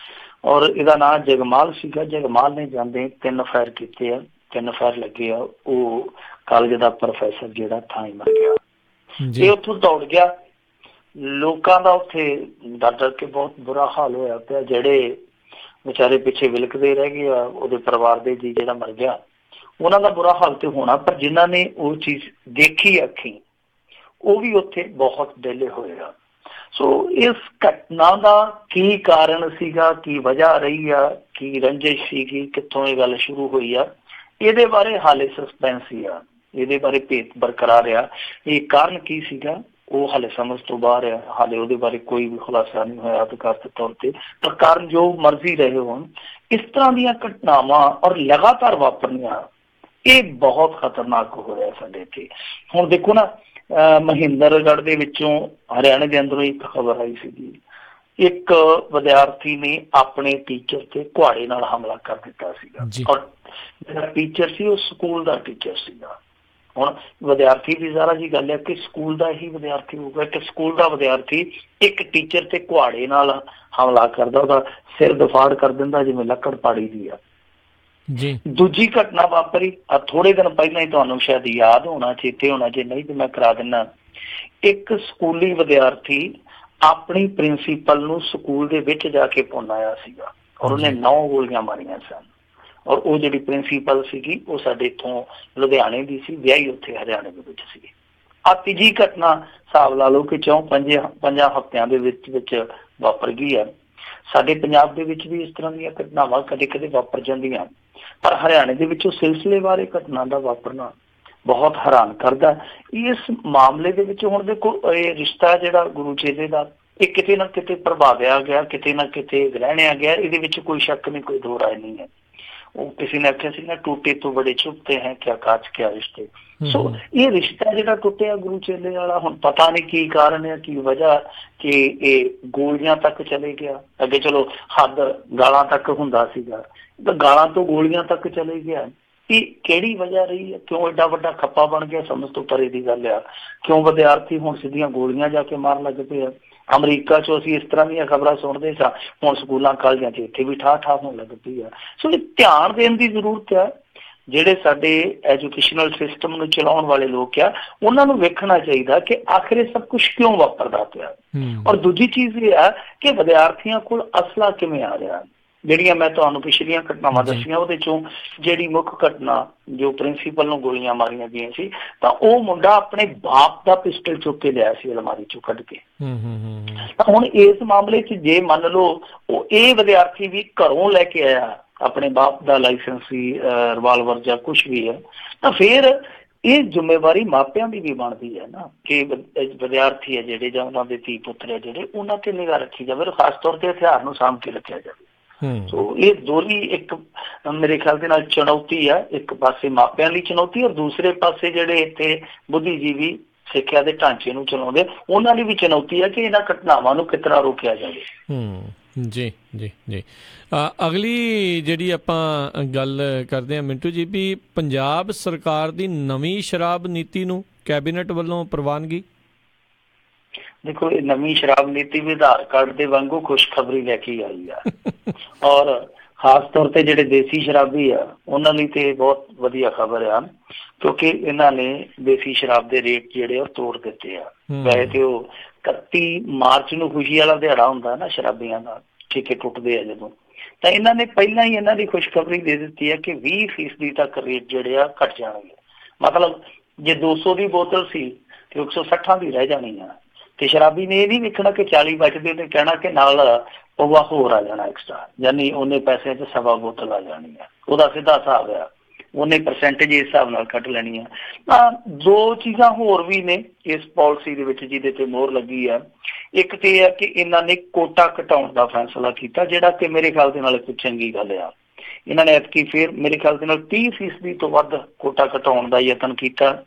ਔਰ ਇਹਦਾ ਨਾਂ ਜਗਮਾਲ ਸੀਗਾ। ਜਗਮਾਲ ਨੇ ਜਾਂਦੇ 3 ਫਾਇਰ ਕੀਤੇ ਆ, 3 ਫਾਇਰ ਲੱਗੇ ਆ। ਉਹ ਕਾਲਜ ਦਾ ਪ੍ਰੋਫੈਸਰ ਜਿਹੜਾ ਥਾਂ ਹੀ ਮਰ ਗਿਆ। ਇਹ ਉੱਥੋਂ ਦੌੜ ਗਿਆ। ਲੋਕਾਂ ਦਾ ਉੱਥੇ ਡਰ ਡਰ ਕੇ ਬਹੁਤ ਬੁਰਾ ਹਾਲ ਹੋਇਆ ਪਿਆ। ਜਿਹੜੇ ਵਿਚਾਰੇ ਪਿੱਛੇ ਵਿਲਕਦੇ ਰਹਿ ਗਏ ਆ, ਉਹਦੇ ਪਰਿਵਾਰ ਦੇ ਜੀ ਜਿਹੜਾ ਮਰ ਗਿਆ, ਉਹਨਾਂ ਦਾ ਬੁਰਾ ਹਾਲ ਤੇ ਹੋਣਾ, ਪਰ ਜਿਨ੍ਹਾਂ ਨੇ ਉਹ ਚੀਜ਼ ਦੇਖੀ ਅੱਖੀਂ, ਉਹ ਵੀ ਉੱਥੇ ਬਹੁਤ ਡੇਲੇ ਹੋਏ ਆ। ਸੋ ਇਸ ਘਟਨਾ ਦਾ ਕੀ ਕਾਰਨ ਸੀਗਾ, ਕੀ ਵਜ੍ਹਾ ਰਹੀ ਆ, ਕੀ ਰੰਜਿਸ਼ ਸੀਗੀ, ਕਿੱਥੋਂ ਇਹ ਗੱਲ ਸ਼ੁਰੂ ਹੋਈ ਆ, ਇਹਦੇ ਬਾਰੇ ਹਾਲੇ ਸਸਪੈਂਸ ਹੀ ਆ। ਇਹਦੇ ਬਾਰੇ ਭੇਤ ਬਰਕਰਾਰ ਆ। ਇਹ ਕਾਰਨ ਕੀ ਸੀਗਾ ਉਹ ਹਾਲੇ ਸਮਝ ਤੋਂ ਬਾਹਰ ਆ। ਹਾਲੇ ਉਹਦੇ ਬਾਰੇ ਕੋਈ ਵੀ ਖੁਲਾਸਾ ਨਹੀਂ ਹੋਇਆ ਅਧਿਕਾਰਤ ਤੌਰ ਤੇ। ਪਰ ਕਾਰਨ ਜੋ ਮਰਜ਼ੀ ਰਹੇ ਹੋਣ, ਇਸ ਤਰ੍ਹਾਂ ਦੀਆਂ ਘਟਨਾਵਾਂ ਔਰ ਲਗਾਤਾਰ ਵਾਪਰਨੀਆਂ, ਇਹ ਬਹੁਤ ਖਤਰਨਾਕ ਹੋ ਰਿਹਾ ਸਾਡੇ ਇੱਥੇ। ਹੁਣ ਦੇਖੋ ਨਾ, ਮਹਿੰਦਰਗੜ੍ਹ ਦੇ ਵਿੱਚੋਂ ਹਰਿਆਣੇ ਦੇ ਅੰਦਰੋਂ ਇੱਕ ਖਬਰ ਆਈ ਸੀਗੀ, ਇੱਕ ਵਿਦਿਆਰਥੀ ਨੇ ਆਪਣੇ ਟੀਚਰ ਤੇ ਕੁਹਾੜੇ ਨਾਲ ਹਮਲਾ ਕਰ ਦਿੱਤਾ ਸੀਗਾ, ਔਰ ਜਿਹੜਾ ਟੀਚਰ ਸੀ ਉਹ ਸਕੂਲ ਦਾ ਟੀਚਰ ਸੀਗਾ। ਹੁਣ ਵਿਦਿਆਰਥੀ ਦੀ ਜ਼ਾਰਾ ਜੀ ਗੱਲ ਹੈ ਕਿ ਸਕੂਲ ਦਾ ਹੀ ਵਿਦਿਆਰਥੀ ਹੋਊਗਾ ਕਿ ਸਕੂਲ ਦਾ ਵਿਦਿਆਰਥੀ ਇੱਕ ਟੀਚਰ ਤੇ ਕੁਹਾੜੇ ਨਾਲ ਹਮਲਾ ਕਰਦਾ, ਉਹਦਾ ਸਿਰ ਦਫਾੜ ਕਰ ਦਿੰਦਾ ਜਿਵੇਂ ਲੱਕੜ ਪਾੜੀ ਦੀ ਆ। ਦੂਜੀ ਘਟਨਾ ਵਾਪਰੀ ਥੋੜੇ ਦਿਨ ਪਹਿਲਾਂ ਹੀ, ਤੁਹਾਨੂੰ ਸ਼ਾਇਦ ਯਾਦ ਹੋਣਾ, ਚੇਤੇ ਹੋਣਾ, ਜੇ ਨਹੀਂ ਤੇ ਮੈਂ ਕਰਾ ਦਿੰਦਾ। ਇੱਕ ਸਕੂਲੀ ਵਿਦਿਆਰਥੀ ਆਪਣੀ ਪ੍ਰਿੰਸੀਪਲ ਨੂੰ ਸਕੂਲ ਦੇ ਵਿੱਚ ਜਾ ਕੇ ਭੁੰਨ ਆਇਆ ਸੀਗਾ, ਔਰ ਉਹਨੇ 9 ਗੋਲੀਆਂ ਮਾਰੀਆਂ ਸਨ। ਔਰ ਉਹ ਜਿਹੜੀ ਪ੍ਰਿੰਸੀਪਲ ਸੀਗੀ ਉਹ ਸਾਡੇ ਇੱਥੋਂ ਲੁਧਿਆਣੇ ਦੀ ਸੀ, ਵਿਆਹੀ ਉੱਥੇ ਹਰਿਆਣੇ ਦੇ ਵਿੱਚ ਸੀ। ਆਹ ਤੀਜੀ ਘਟਨਾ ਹਿਸਾਬ ਲਾ ਲਓ ਕਿ 4-5 ਹਫ਼ਤਿਆਂ ਦੇ ਵਿੱਚ ਵਾਪਰ ਗਈ ਆ। ਸਾਡੇ ਪੰਜਾਬ ਦੇ ਵਿੱਚ ਵੀ ਇਸ ਤਰ੍ਹਾਂ ਦੀਆਂ ਘਟਨਾਵਾਂ ਕਦੇ ਕਦੇ ਵਾਪਰ ਜਾਂਦੀਆਂ, ਪਰ ਹਰਿਆਣੇ ਦੇ ਵਿੱਚ ਉਹ ਸਿਲਸਿਲੇਵਾਰ ਘਟਨਾ ਦਾ ਵਾਪਰਨਾ ਬਹੁਤ ਹੈਰਾਨ ਕਰਦਾ। ਇਸ ਮਾਮਲੇ ਦੇ ਵਿੱਚ ਹੁਣ ਦੇਖੋ, ਇਹ ਰਿਸ਼ਤਾ ਜਿਹੜਾ ਗੁਰੂ ਚੇਲੇ ਦਾ, ਇਹ ਕਿਤੇ ਨਾ ਕਿਤੇ ਪ੍ਰਭਾਵਿਆ ਗਿਆ, ਕਿਤੇ ਨਾ ਕਿਤੇ ਗ੍ਰਹਿਣਿਆ ਗਿਆ। ਇਹਦੇ ਵਿੱਚ ਕੋਈ ਸ਼ੱਕ ਨਹੀਂ, ਕੋਈ ਦੋ ਰਾਏ ਨਹੀਂ ਹੈ। ਉਹ ਕਿਸੇ ਨੇ ਆਖਿਆ ਸੀ ਨਾ, ਟੂਟੇ ਤੋਂ ਬੜੇ ਚੁਭਤੇ ਹੈ ਕਿਆ ਕਾਚ ਕਿਆ ਰਿਸ਼ਤੇ। ਸੋ ਇਹ ਰਿਸ਼ਤਾ ਜਿਹੜਾ ਟੁੱਟਿਆ ਗੁਰੂ ਚੇਲੇ ਵਾਲਾ, ਹੁਣ ਪਤਾ ਨਹੀਂ ਕੀ ਕਾਰਨ ਹੈ, ਕੀ ਵਜ੍ਹਾ ਕਿ ਇਹ ਗੋਲੀਆਂ ਤੱਕ ਚਲੇ ਗਿਆ। ਅੱਗੇ ਚਲੋ ਹੱਦ ਗਾਲਾਂ ਤੱਕ ਹੁੰਦਾ ਸੀਗਾ, ਤਾਂ ਗਾਲਾਂ ਤੋਂ ਗੋਲੀਆਂ ਤੱਕ ਚਲੇ ਗਿਆ। ਇਹ ਕਿਹੜੀ ਵਜ੍ਹਾ ਰਹੀ ਹੈ? ਕਿਉਂ ਐਡਾ ਵੱਡਾ ਖੱਪਾ ਬਣ ਗਿਆ? ਸਮਝ ਤੋਂ ਪਰੇ ਦੀ ਗੱਲ ਆ। ਕਿਉਂ ਵਿਦਿਆਰਥੀ ਹੁਣ ਸਿੱਧੀਆਂ ਗੋਲੀਆਂ ਜਾ ਕੇ ਮਾਰਨ ਲੱਗ ਪਏ ਆ? ਅਮਰੀਕਾ 'ਚੋਂ ਅਸੀਂ ਇਸ ਤਰ੍ਹਾਂ ਦੀਆਂ ਖਬਰਾਂ ਸੁਣਦੇ ਸਾਂ, ਹੁਣ ਸਕੂਲਾਂ ਕਾਲਜਾਂ 'ਚ ਇੱਥੇ ਵੀ ਠਾਹ ਹੋਣ ਲੱਗ ਪਈ ਆ। ਸੋ ਇਹ ਧਿਆਨ ਦੇਣ ਦੀ ਜ਼ਰੂਰਤ ਆ। ਜਿਹੜੇ ਸਾਡੇ ਐਜੂਕੇਸ਼ਨਲ ਸਿਸਟਮ ਨੂੰ ਚਲਾਉਣ ਵਾਲੇ ਲੋਕ ਆ, ਉਹਨਾਂ ਨੂੰ ਵੇਖਣਾ ਚਾਹੀਦਾ ਕਿ ਆਖਿਰ ਇਹ ਸਭ ਕੁਛ ਕਿਉਂ ਵਾਪਰਦਾ ਪਿਆ। ਔਰ ਦੂਜੀ ਚੀਜ਼ ਇਹ ਆ ਕਿ ਵਿਦਿਆਰਥੀਆਂ ਕੋਲ ਅਸਲਾ ਕਿਵੇਂ ਆ ਰਿਹਾ। ਜਿਹੜੀਆਂ ਮੈਂ ਤੁਹਾਨੂੰ ਪਿਛਲੀਆਂ ਘਟਨਾਵਾਂ ਦੱਸੀਆਂ ਉਹਦੇ ਚੋਂ ਜਿਹੜੀ ਮੁੱਖ ਘਟਨਾ ਜੋ ਪ੍ਰਿੰਸੀਪਲ ਨੂੰ ਗੋਲੀਆਂ ਮਾਰੀਆਂ ਗਈਆਂ ਸੀ, ਤਾਂ ਉਹ ਮੁੰਡਾ ਆਪਣੇ ਬਾਪ ਦਾ ਪਿਸਟਲ ਚੁੱਕ ਕੇ ਲਿਆ ਸੀ ਅਲਮਾਰੀ ਚੋਂ ਕੱਢ ਕੇ। ਤਾਂ ਹੁਣ ਇਸ ਮਾਮਲੇ 'ਚ ਜੇ ਮੰਨ ਲਓ ਉਹ ਇਹ ਵਿਦਿਆਰਥੀ ਵੀ ਘਰੋਂ ਲੈ ਕੇ ਆਇਆ ਆਪਣੇ ਬਾਪ ਦਾ ਲਾਇਸੈਂਸੀ ਰਿਵਾਲਵਰ ਜਾਂ ਕੁਛ ਵੀ ਹੈ, ਤਾਂ ਫਿਰ ਇਹ ਜ਼ਿੰਮੇਵਾਰੀ ਮਾਪਿਆਂ ਦੀ ਵੀ ਬਣਦੀ ਹੈ ਨਾ ਕਿ ਵਿਦਿਆਰਥੀ ਹੈ ਜਿਹੜੇ ਜਾਂ ਉਹਨਾਂ ਦੇ ਧੀ ਪੁੱਤਰ ਹੈ ਜਿਹੜੇ, ਉਹਨਾਂ ਤੇ ਨਿਗਾਹ ਰੱਖੀ ਜਾਵੇ, ਖਾਸ ਤੌਰ ਤੇ ਹਥਿਆਰ ਨੂੰ ਸਾਂਭ ਕੇ ਰੱਖਿਆ ਜਾਵੇ। ਸੋ ਇਹ ਦੋਹਰੀ ਇੱਕ ਮੇਰੇ ਖਿਆਲ ਦੇ ਨਾਲ ਚੁਣੌਤੀ ਆ, ਇੱਕ ਪਾਸੇ ਮਾਪਿਆਂ ਲਈ ਚੁਣੌਤੀ ਔਰ ਦੂਸਰੇ ਪਾਸੇ ਜਿਹੜੇ ਇੱਥੇ ਬੁੱਧੀਜੀਵੀ ਸਿੱਖਿਆ ਦੇ ਢਾਂਚੇ ਨੂੰ ਚਲਾਉਂਦੇ ਉਹਨਾਂ ਲਈ ਵੀ ਚੁਣੌਤੀ ਹੈ ਕਿ ਇਹਨਾਂ ਘਟਨਾਵਾਂ ਨੂੰ ਕਿਸ ਤਰ੍ਹਾਂ ਰੋਕਿਆ ਜਾਵੇ। ਜੀ ਜੀ ਜੀ ਅਗਲੀ ਜਿਹੜੀ ਆਪਾਂ ਗੱਲ ਕਰਦੇ ਹਾਂ ਮਿੰਟੂ ਜੀ, ਵੀ ਪੰਜਾਬ ਸਰਕਾਰ ਦੀ ਨਵੀਂ ਸ਼ਰਾਬ ਨੀਤੀ ਨੂੰ ਕੈਬਨਿਟ ਵੱਲੋਂ ਪ੍ਰਵਾਨਗੀ। ਦੇਖੋ ਇਹ ਨਵੀਂ ਸ਼ਰਾਬ ਨੀਤੀ ਵੀ ਆਧਾਰ ਕਾਰਡ ਦੇ ਵਾਂਗੂ ਖੁਸ਼ਖਬਰੀ ਲੈ ਕੇ ਆਈ ਆ ਔਰ ਖਾਸ ਤੌਰ ਤੇ ਜਿਹੜੇ ਦੇਸੀ ਸ਼ਰਾਬੀ ਆ ਉਹਨਾਂ ਲਈ ਤੇ ਬਹੁਤ ਵਧੀਆ ਖਬਰ ਆ, ਕਿਉਂਕਿ ਇਹਨਾਂ ਨੇ ਦੇਸੀ ਸ਼ਰਾਬ ਦੇ ਰੇਟ ਜਿਹੜੇ ਉਹ ਤੋੜ ਦਿੱਤੇ ਆ। ਵੈਸੇ ਤੇ ਉਹ 31 ਮਾਰਚ ਨੂੰ ਖੁਸ਼ੀ ਵਾਲਾ ਦਿਹਾੜਾ ਹੁੰਦਾ ਨਾ ਸ਼ਰਾਬੀਆਂ ਦਾ, ਠੇਕੇ ਟੁੱਟਦੇ ਆ ਜਦੋਂ, ਤਾਂ ਇਹਨਾਂ ਨੇ ਪਹਿਲਾਂ ਹੀ ਇਹਨਾਂ ਦੀ ਖੁਸ਼ਖਬਰੀ ਦੇ ਦਿੱਤੀ ਹੈ ਕਿ 20% ਤੱਕ ਰੇਟ ਜਿਹੜੇ ਆ ਘੱਟ ਜਾਣਗੇ। ਮਤਲਬ ਜੇ 200 ਦੀ ਬੋਤਲ ਸੀ ਤੇ 160 ਦੀ ਰਹਿ ਜਾਣੀ ਆ, ਤੇ ਸ਼ਰਾਬੀ ਨੇ ਇਹ ਨਹੀਂ ਵੇਖਣਾ ਕਿ 40 ਬਚਦੇ ਨੇ, ਕਹਿਣਾ ਕਿ ਨਾਲ ਪਵਾ ਹੋਰ ਆ ਜਾਣਾ ਐਕਸਟਰਾ, ਯਾਨੀ ਉਹਨੇ ਪੈਸੇ 'ਚ ਸਵਾ ਬੋਤਲ ਆ ਜਾਣੀ ਆ। ਉਹਦਾ ਸਿੱਧਾ ਹਿਸਾਬ ਆ, ਉਹਨੇ ਪਰਸੈਂਟੇਜ ਇਸ ਹਿਸਾਬ ਨਾਲ ਕੱਢ ਲੈਣੀ ਆ। ਤਾਂ ਦੋ ਚੀਜ਼ਾਂ ਹੋਰ ਵੀ ਨੇ ਇਸ ਪਾਲਿਸੀ ਦੇ ਵਿੱਚ ਜਿਹਦੇ ਤੇ ਮੋਹਰ ਲੱਗੀ ਆ। ਇੱਕ ਤੇ ਇਹ ਹੈ ਕਿ ਇਹਨਾਂ ਨੇ ਕੋਟਾ ਘਟਾਉਣ ਦਾ ਫੈਸਲਾ ਕੀਤਾ, ਜਿਹੜਾ ਕਿ ਮੇਰੇ ਖਿਆਲ ਦੇ ਨਾਲ ਇੱਕ ਚੰਗੀ ਗੱਲ ਆ। ਇਹਨਾਂ ਨੇ ਐਤਕੀ ਫਿਰ ਮੇਰੇ ਖਿਆਲ ਦੇ ਨਾਲ 30% ਤੋਂ ਵੱਧ ਕੋਟਾ ਘਟਾਉਣ ਦਾ ਯਤਨ ਕੀਤਾ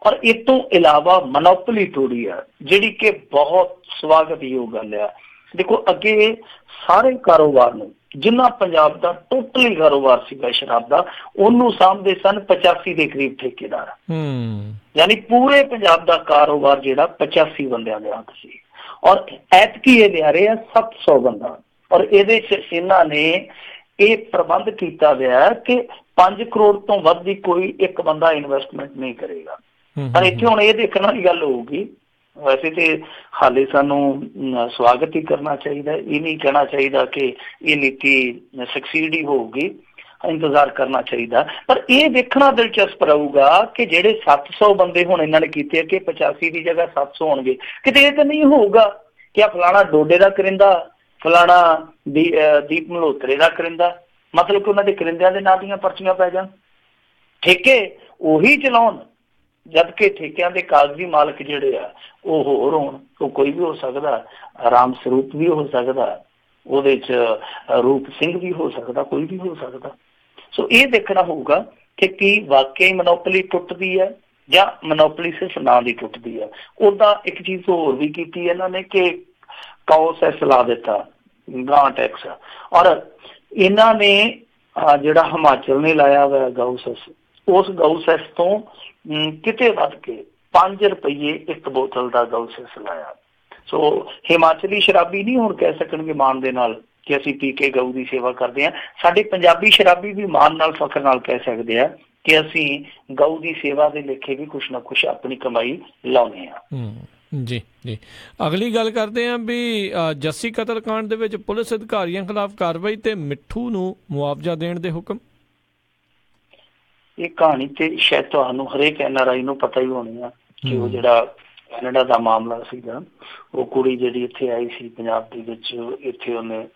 ਔਰ ਇਸ ਤੋਂ ਇਲਾਵਾ ਮਨੋਪਲੀ ਤੋੜੀ ਆ, ਜਿਹੜੀ ਕਿ ਬਹੁਤ ਸਵਾਗਤਯੋਗ ਗੱਲ ਆ। ਦੇਖੋ ਅੱਗੇ ਸਾਰੇ ਕਾਰੋਬਾਰ ਨੂੰ, ਜਿੰਨਾ ਪੰਜਾਬ ਦਾ ਟੋਟਲੀ ਕਾਰੋਬਾਰ ਸੀਗਾ ਸ਼ਰਾਬ ਦਾ, ਉਹਨੂੰ ਸਾਂਭਦੇ ਸਨ 85 ਦੇ ਕਰੀਬ ਠੇਕੇਦਾਰ, ਯਾਨੀ ਪੂਰੇ ਪੰਜਾਬ ਦਾ ਕਾਰੋਬਾਰ ਜਿਹੜਾ 85 ਬੰਦਿਆਂ ਦੇ ਹੱਥ ਸੀ। ਔਰ ਐਤਕੀ ਇਹ ਲਿਆ ਰਹੇ ਆ 700 ਬੰਦਾ, ਔਰ ਇਹਦੇ 'ਚ ਇਹਨਾਂ ਨੇ ਇਹ ਪ੍ਰਬੰਧ ਕੀਤਾ ਗਿਆ ਕਿ 5 ਕਰੋੜ ਤੋਂ ਵੱਧ ਦੀ ਕੋਈ ਇੱਕ ਬੰਦਾ ਇਨਵੈਸਟਮੈਂਟ ਨਹੀਂ ਕਰੇਗਾ। ਪਰ ਇੱਥੇ ਹੁਣ ਇਹ ਦੇਖਣ ਵਾਲੀ ਗੱਲ ਹੋਊਗੀ, ਵੈਸੇ ਤੇ ਹਾਲੇ ਸਾਨੂੰ ਸਵਾਗਤ ਹੀ ਕਰਨਾ ਚਾਹੀਦਾ, ਇਹ ਨਹੀਂ ਕਹਿਣਾ ਚਾਹੀਦਾ ਕਿ ਇਹ ਨੀਤੀ ਸਕਸੀਡ ਹੀ ਹੋਊਗੀ, ਇੰਤਜ਼ਾਰ ਕਰਨਾ ਚਾਹੀਦਾ। ਪਰ ਇਹ ਦੇਖਣਾ ਦਿਲਚਸਪ ਰਹੂਗਾ ਕਿ ਜਿਹੜੇ 700 ਬੰਦੇ ਹੁਣ ਇਹਨਾਂ ਨੇ ਕੀਤੇ ਕਿ 85 ਦੀ ਜਗ੍ਹਾ 700 ਹੋਣਗੇ, ਕਿਤੇ ਇਹ ਤਾਂ ਨਹੀਂ ਹੋਊਗਾ ਕਿ ਆ ਫਲਾਣਾ ਡੋਡੇ ਦਾ ਕਰਿੰਦਾ, ਫਲਾਣਾ ਦੀਪ ਮਲਹੋਤਰੇ ਦਾ ਕਰਿੰਦਾ, ਮਤਲਬ ਕਿ ਉਹਨਾਂ ਦੇ ਕਰਿੰਦਿਆਂ ਦੇ ਨਾਂ ਦੀਆਂ ਪਰਚੀਆਂ ਪੈ ਜਾਣ, ਠੇਕੇ ਉਹੀ ਚਲਾਉਣ, ਜਦ ਕਿ ਠੇਕਿਆਂ ਦੇ ਕਾਗਜ਼ੀ ਮਾਲਕ ਜਿਹੜੇ ਆ ਉਹ ਹੋਰ ਹੋਣ। ਉਹ ਕੋਈ ਵੀ ਹੋ ਸਕਦਾ, ਰਾਮ ਸਰੂਪ ਵੀ ਹੋ ਸਕਦਾ, ਉਹਦੇ 'ਚ ਰੂਪ ਸਿੰਘ ਵੀ ਹੋ ਸਕਦਾ, ਕੋਈ ਵੀ ਹੋ ਸਕਦਾ। ਸੋ ਇਹ ਦੇਖਣਾ ਹੋਊਗਾ ਕਿ ਕੀ ਵਾਕਈ ਮਨੋਪਲੀ ਟੁੱਟਦੀ ਹੈ ਜਾਂ ਮਨੋਪਲੀ ਸਿਰਫ ਨਾਂ ਦੀ ਟੁੱਟਦੀ ਹੈ। ਉੱਦਾਂ ਇੱਕ ਚੀਜ਼ ਹੋਰ ਵੀ ਕੀਤੀ ਇਹਨਾਂ ਨੇ ਕਿ ਕਾਓ ਸੈਸ ਲਾ ਦਿੱਤਾ, ਗਾਂ ਟੈਕਸ, ਔਰ ਇਹਨਾਂ ਨੇ ਜਿਹੜਾ ਹਿਮਾਚਲ ਨੇ ਲਾਇਆ ਹੋਇਆ ਗਊ ਸੈਸ, ਉਸ ਗਊ ਸੈਸ ਤੋਂ ਕਿਤੇ ਵੱਧ ਕੇ 5 ਰੁਪਏ ਇੱਕ ਬੋਤਲ ਦਾ ਗਊ ਸੈਸ ਲਾਇਆ। ਸੋ ਹਿਮਾਚਲੀ ਸ਼ਰਾਬੀ ਨਹੀਂ ਹੁਣ ਕਹਿ ਸਕਣਗੇ ਮਾਣ ਦੇ ਨਾਲ ਕਿ ਅਸੀਂ ਪੀ ਕੇ ਗਊ ਦੀ ਸੇਵਾ ਕਰਦੇ ਹਾਂ। ਸਾਡੇ ਪੰਜਾਬੀ ਸ਼ਰਾਬੀ ਵੀ ਮਾਣ ਨਾਲ, ਫਖਰ ਨਾਲ ਕਹਿ ਸਕਦੇ ਆ ਕਿ ਅਸੀਂ ਗਊ ਦੀ ਸੇਵਾ ਦੇ ਲੇਖੇ ਵੀ ਕੁਛ ਨਾ ਕੁਛ ਆਪਣੀ ਕਮਾਈ ਲਾਉਂਦੇ ਹਾਂ। ਜੀ ਜੀ ਅਗਲੀ ਗੱਲ ਕਰਦੇ ਹਾਂ ਵੀ ਜੱਸੀ ਕਤਲਕਾਂਡ ਦੇ ਵਿੱਚ ਪੁਲਿਸ ਅਧਿਕਾਰੀਆਂ ਖਿਲਾਫ ਕਾਰਵਾਈ ਤੇ ਮਿੱਠੂ ਨੂੰ ਮੁਆਵਜ਼ਾ ਦੇਣ ਦੇ ਹੁਕਮ। ਇਹ ਕਹਾਣੀ ਤੇ ਸ਼ਾਇਦ ਤੁਹਾਨੂੰ ਹਰੇਕ NRI ਨੂੰ ਪਤਾ ਹੀ ਹੋਣੀ ਆ ਕਿ ਉਹ ਜਿਹੜਾ ਕੈਨੇਡਾ ਦਾ ਮਾਮਲਾ ਸੀਗਾ, ਉਹ ਕੁੜੀ ਜਿਹੜੀ ਇੱਥੇ ਆਈ ਸੀ ਪੰਜਾਬ ਦੇ ਵਿੱਚ, ਇੱਥੇ ਉਹਨੇ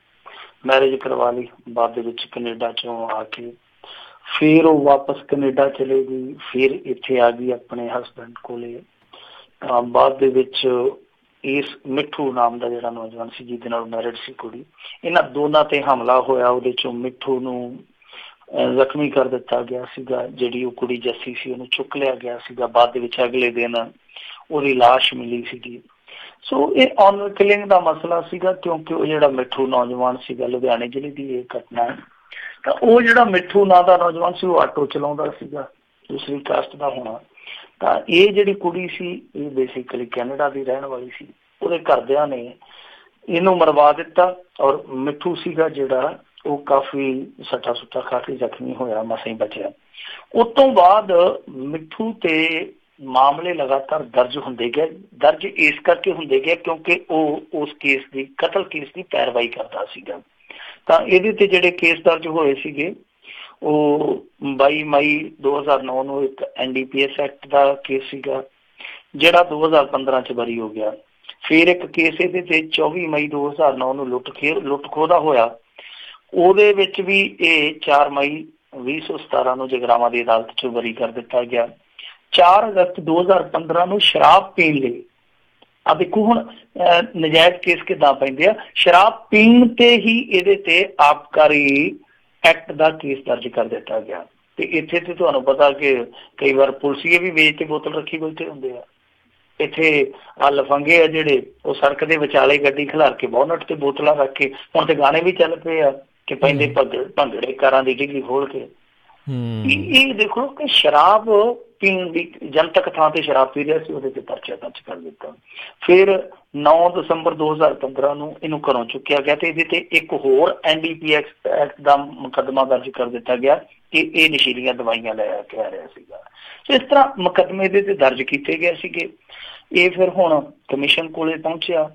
ਮੈਰਿਜ ਕਰਵਾ ਲਈ, ਬਾਅਦ ਦੇ ਵਿੱਚ ਕੈਨੇਡਾ 'ਚੋਂ ਆ ਕੇ ਫਿਰ ਉਹ ਵਾਪਸ ਕੈਨੇਡਾ ਚਲੇ ਗਈ, ਫਿਰ ਇੱਥੇ ਆ ਗਈ ਆਪਣੇ ਹਸਬੈਂਡ ਕੋਲੇ। ਬਾਅਦ ਦੇ ਵਿੱਚ ਇਸ ਮਿੱਠੂ ਨਾਮ ਦਾ ਜਿਹੜਾ ਨੌਜਵਾਨ ਸੀ ਜਿਹਦੇ ਨਾਲ ਮੈਰਿਡ ਸੀ ਕੁੜੀ, ਇਹਨਾਂ ਦੋਨਾਂ ਤੇ ਹਮਲਾ ਹੋਇਆ। ਉਹਦੇ 'ਚੋਂ ਮਿੱਠੂ ਨੂੰ ਜ਼ਖਮੀ ਕਰ ਦਿੱਤਾ ਗਿਆ ਸੀਗਾ, ਜਿਹੜੀ ਉਹ ਕੁੜੀ ਜੱਸੀ ਸੀ ਉਹਨੂੰ ਚੁੱਕ ਲਿਆ ਗਿਆ ਸੀਗਾ। ਬਾਅਦ ਦੇ ਵਿੱਚ ਅਗਲੇ ਦਿਨ ਉਹਦੀ ਲਾਸ਼ ਮਿਲੀ ਸੀਗੀ। ਸੋ ਇਹ ਆਨਰ ਕਿਲਿੰਗ ਦਾ ਮਸਲਾ ਸੀਗਾ, ਕਿਉਂਕਿ ਉਹ ਜਿਹੜਾ ਮਿੱਠੂ ਨੌਜਵਾਨ ਸੀਗਾ, ਲੁਧਿਆਣੇ ਜ਼ਿਲ੍ਹੇ ਦੀ ਇਹ ਘਟਨਾ ਹੈ, ਤਾਂ ਉਹ ਜਿਹੜਾ ਮਿੱਠੂ ਨਾਂ ਦਾ ਨੌਜਵਾਨ ਸੀ ਉਹ ਆਟੋ ਚਲਾਉਂਦਾ ਸੀਗਾ, ਦੂਸਰੀ ਕਾਸਟ ਦਾ ਹੋਣਾ। ਤਾਂ ਇਹ ਜਿਹੜੀ ਕੁੜੀ ਸੀ ਇਹ ਬੇਸਿਕਲੀ ਕੈਨੇਡਾ ਦੀ ਰਹਿਣ ਵਾਲੀ ਸੀ। ਉਹਦੇ ਘਰਦਿਆਂ ਨੇ ਇਹਨੂੰ ਮਰਵਾ ਦਿੱਤਾ ਔਰ ਮਿੱਠੂ ਸੀਗਾ ਜਿਹੜਾ ਉਹ ਕਾਫੀ ਸੱਟਾ ਸੁੱਟਾ ਖਾ ਕੇ ਜ਼ਖਮੀ ਹੋਇਆ, ਮਸਾਂ ਹੀ ਬਚਿਆ। ਉਸ ਤੋਂ ਬਾਅਦ ਮਿੱਠੂ ਤੇ ਮਾਮਲੇ ਲਗਾਤਾਰ ਦਰਜ ਹੁੰਦੇ ਗਏ। ਦਰਜ ਇਸ ਕਰਕੇ ਹੁੰਦੇ ਗਏ ਕਿਉਂਕਿ ਉਹ ਉਸ ਕੇਸ ਦੀ, ਕਤਲ ਕੇਸ ਦੀ ਪੈਰਵਾਈ ਕਰਦਾ ਸੀਗਾ। ਤਾਂ ਇਹਦੇ ਤੇ ਜਿਹੜੇ ਕੇਸ ਦਰਜ ਹੋਏ ਸੀਗੇ ਉਹ 22 ਮਈ 2009 ਨੂੰ ਇੱਕ NDPS ਐਕਟ ਦਾ ਕੇਸ ਸੀਗਾ ਜਿਹੜਾ 2015 ਚ ਬਰੀ ਹੋ ਗਿਆ। ਫਿਰ ਇੱਕ ਕੇਸ ਇਹਦੇ ਤੇ 24 ਮਈ 2009 ਨੂੰ ਲੁੱਟ ਖੋਹ ਦਾ ਹੋਇਆ, ਉਹਦੇ ਵਿੱਚ ਵੀ ਇਹ 4 ਮਈ 2017 ਨੂੰ ਜਗਰਾਵਾਂ ਦੀ ਅਦਾਲਤ ਚੋਂ ਬਰੀ ਕਰ ਦਿੱਤਾ ਗਿਆ। 4 ਅਗਸਤ 2015 ਨੂੰ ਸ਼ਰਾਬ ਪੀਣ ਲਈ, ਆ ਦੇਖੋ ਹੁਣ ਨਜਾਇਜ਼ ਕੇਸ ਕਿੱਦਾਂ ਪੈਂਦੇ ਆ, ਸ਼ਰਾਬ ਪੀਣ ਤੇ ਹੀ ਇਹਦੇ ਤੇ ਆਬਕਾਰੀ ਐਕਟ ਦਾ ਕੇਸ ਦਰਜ ਕਰ ਦਿੱਤਾ ਗਿਆ। ਤੇ ਇੱਥੇ ਤੇ ਤੁਹਾਨੂੰ ਪਤਾ ਕਿ ਕਈ ਵਾਰ ਪੁਲਿਸੀਏ ਵੀ ਵੇਚ ਤੇ ਬੋਤਲ ਰੱਖੀ ਬੈਠੇ ਹੁੰਦੇ ਆ। ਇੱਥੇ ਆ ਲਫੰਗੇ ਆ ਜਿਹੜੇ ਉਹ ਸੜਕ ਦੇ ਵਿਚਾਲੇ ਗੱਡੀ ਖਿਲਾਰ ਕੇ ਬੋਨਟ ਤੇ ਬੋਤਲਾਂ ਰੱਖ ਕੇ, ਹੁਣ ਤੇ ਗਾਣੇ ਵੀ ਚੱਲ ਪਏ ਆ ਕਿ ਪੈਂਦੇ ਭੰਗੜੇ ਕਾਰਾਂ ਦੀ ਡਿੱਗੀ ਖੋਲ ਕੇ। ਇਹ ਦੇਖੋ ਕਿ ਸ਼ਰਾਬ ਪੀਣ ਦੀ ਜਨਤਕ ਥਾਂ ਤੇ ਸ਼ਰਾਬ ਪੀ ਰਿਹਾ ਸੀ, ਉਹਦੇ ਤੇ ਪਰਚਾ ਦਰਜ ਕਰ ਦਿੱਤਾ। ਫਿਰ 9 ਦਸੰਬਰ 2015 ਨੂੰ ਇਹਨੂੰ ਘਰੋਂ ਚੁੱਕਿਆ ਗਿਆ ਤੇ ਇਹਦੇ ਤੇ ਇੱਕ ਹੋਰ NDPS ਐਕਟ ਦਾ ਮੁਕੱਦਮਾ ਦਰਜ ਕਰ ਦਿੱਤਾ ਗਿਆ ਕਿ ਇਹ ਨਸ਼ੀਲੀਆਂ ਦਵਾਈਆਂ ਲੈ ਕੇ ਆ ਰਿਹਾ ਸੀਗਾ। ਇਸ ਤਰ੍ਹਾਂ ਮੁਕੱਦਮੇ ਇਹਦੇ ਤੇ ਦਰਜ ਕੀਤੇ ਗਏ ਸੀਗੇ। ਇਹ ਫਿਰ ਹੁਣ ਕਮਿਸ਼ਨ ਕੋਲੇ ਪਹੁੰਚਿਆ।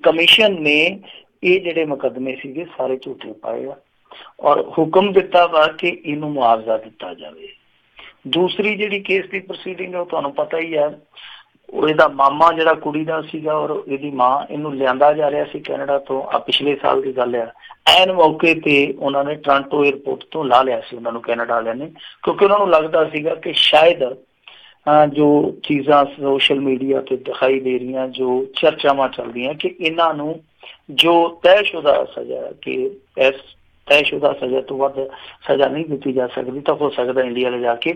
ਕਮਿਸ਼ਨ ਨੇ ਇਹ ਜਿਹੜੇ ਮੁਕੱਦਮੇ ਸੀਗੇ ਸਾਰੇ ਝੂਠੇ ਪਾਏ ਆ ਔਰ ਹੁਕਮ ਦਿੱਤਾ ਵਾ ਕਿ ਇਹਨੂੰ ਮੁਆਵਜ਼ਾ ਦਿੱਤਾ ਜਾਵੇ। ਦੂਸਰੀ ਜਿਹੜੀ ਕੇਸ ਦੀ ਪ੍ਰੋਸੀਡਿੰਗ ਹੈ ਉਹ ਤੁਹਾਨੂੰ ਪਤਾ ਹੀ ਹੈ, ਉਹ ਇਹਦਾ ਮਾਮਾ ਜਿਹੜਾ ਕੁੜੀ ਦਾ ਸੀਗਾ ਔਰ ਇਹਦੀ ਮਾਂ, ਇਹਨੂੰ ਲਿਆਂਦਾ ਜਾ ਰਿਹਾ ਸੀ ਕੈਨੇਡਾ ਤੋਂ। ਆ ਪਿਛਲੇ ਸਾਲ ਦੀ ਗੱਲ ਆ। ਐਨ ਮੌਕੇ ਤੇ ਉਹਨਾਂ ਨੇ ਟੋਰਾਂਟੋ ਏਅਰਪੋਰਟ ਤੋਂ ਲਾ ਲਿਆ ਸੀ ਉਹਨਾਂ ਨੂੰ ਕੈਨੇਡਾ ਵਾਲਿਆਂ ਨੇ, ਕਿਉਂਕਿ ਉਹਨਾਂ ਨੂੰ ਲੱਗਦਾ ਸੀਗਾ ਕਿ ਸ਼ਾਇਦ ਜੋ ਚੀਜ਼ਾਂ ਸੋਸ਼ਲ ਮੀਡੀਆ ਤੇ ਦਿਖਾਈ ਦੇ ਰਹੀਆਂ, ਜੋ ਚਰਚਾਵਾਂ ਚੱਲਦੀਆਂ ਕਿ ਇਹਨਾਂ ਨੂੰ ਜੋ ਤੈਅਸ਼ੁਦਾ ਸਜ਼ਾ ਕਿ ਇਸ ਤੈਅਸ਼ੁਦਾ ਸਜ਼ਾ ਤੋਂ ਵੱਧ ਸਜ਼ਾ ਨਹੀਂ ਦਿੱਤੀ ਜਾ ਸਕਦੀ, ਤਾਂ ਹੋ ਸਕਦਾ ਇੰਡੀਆ ਲਿਜਾ ਕੇ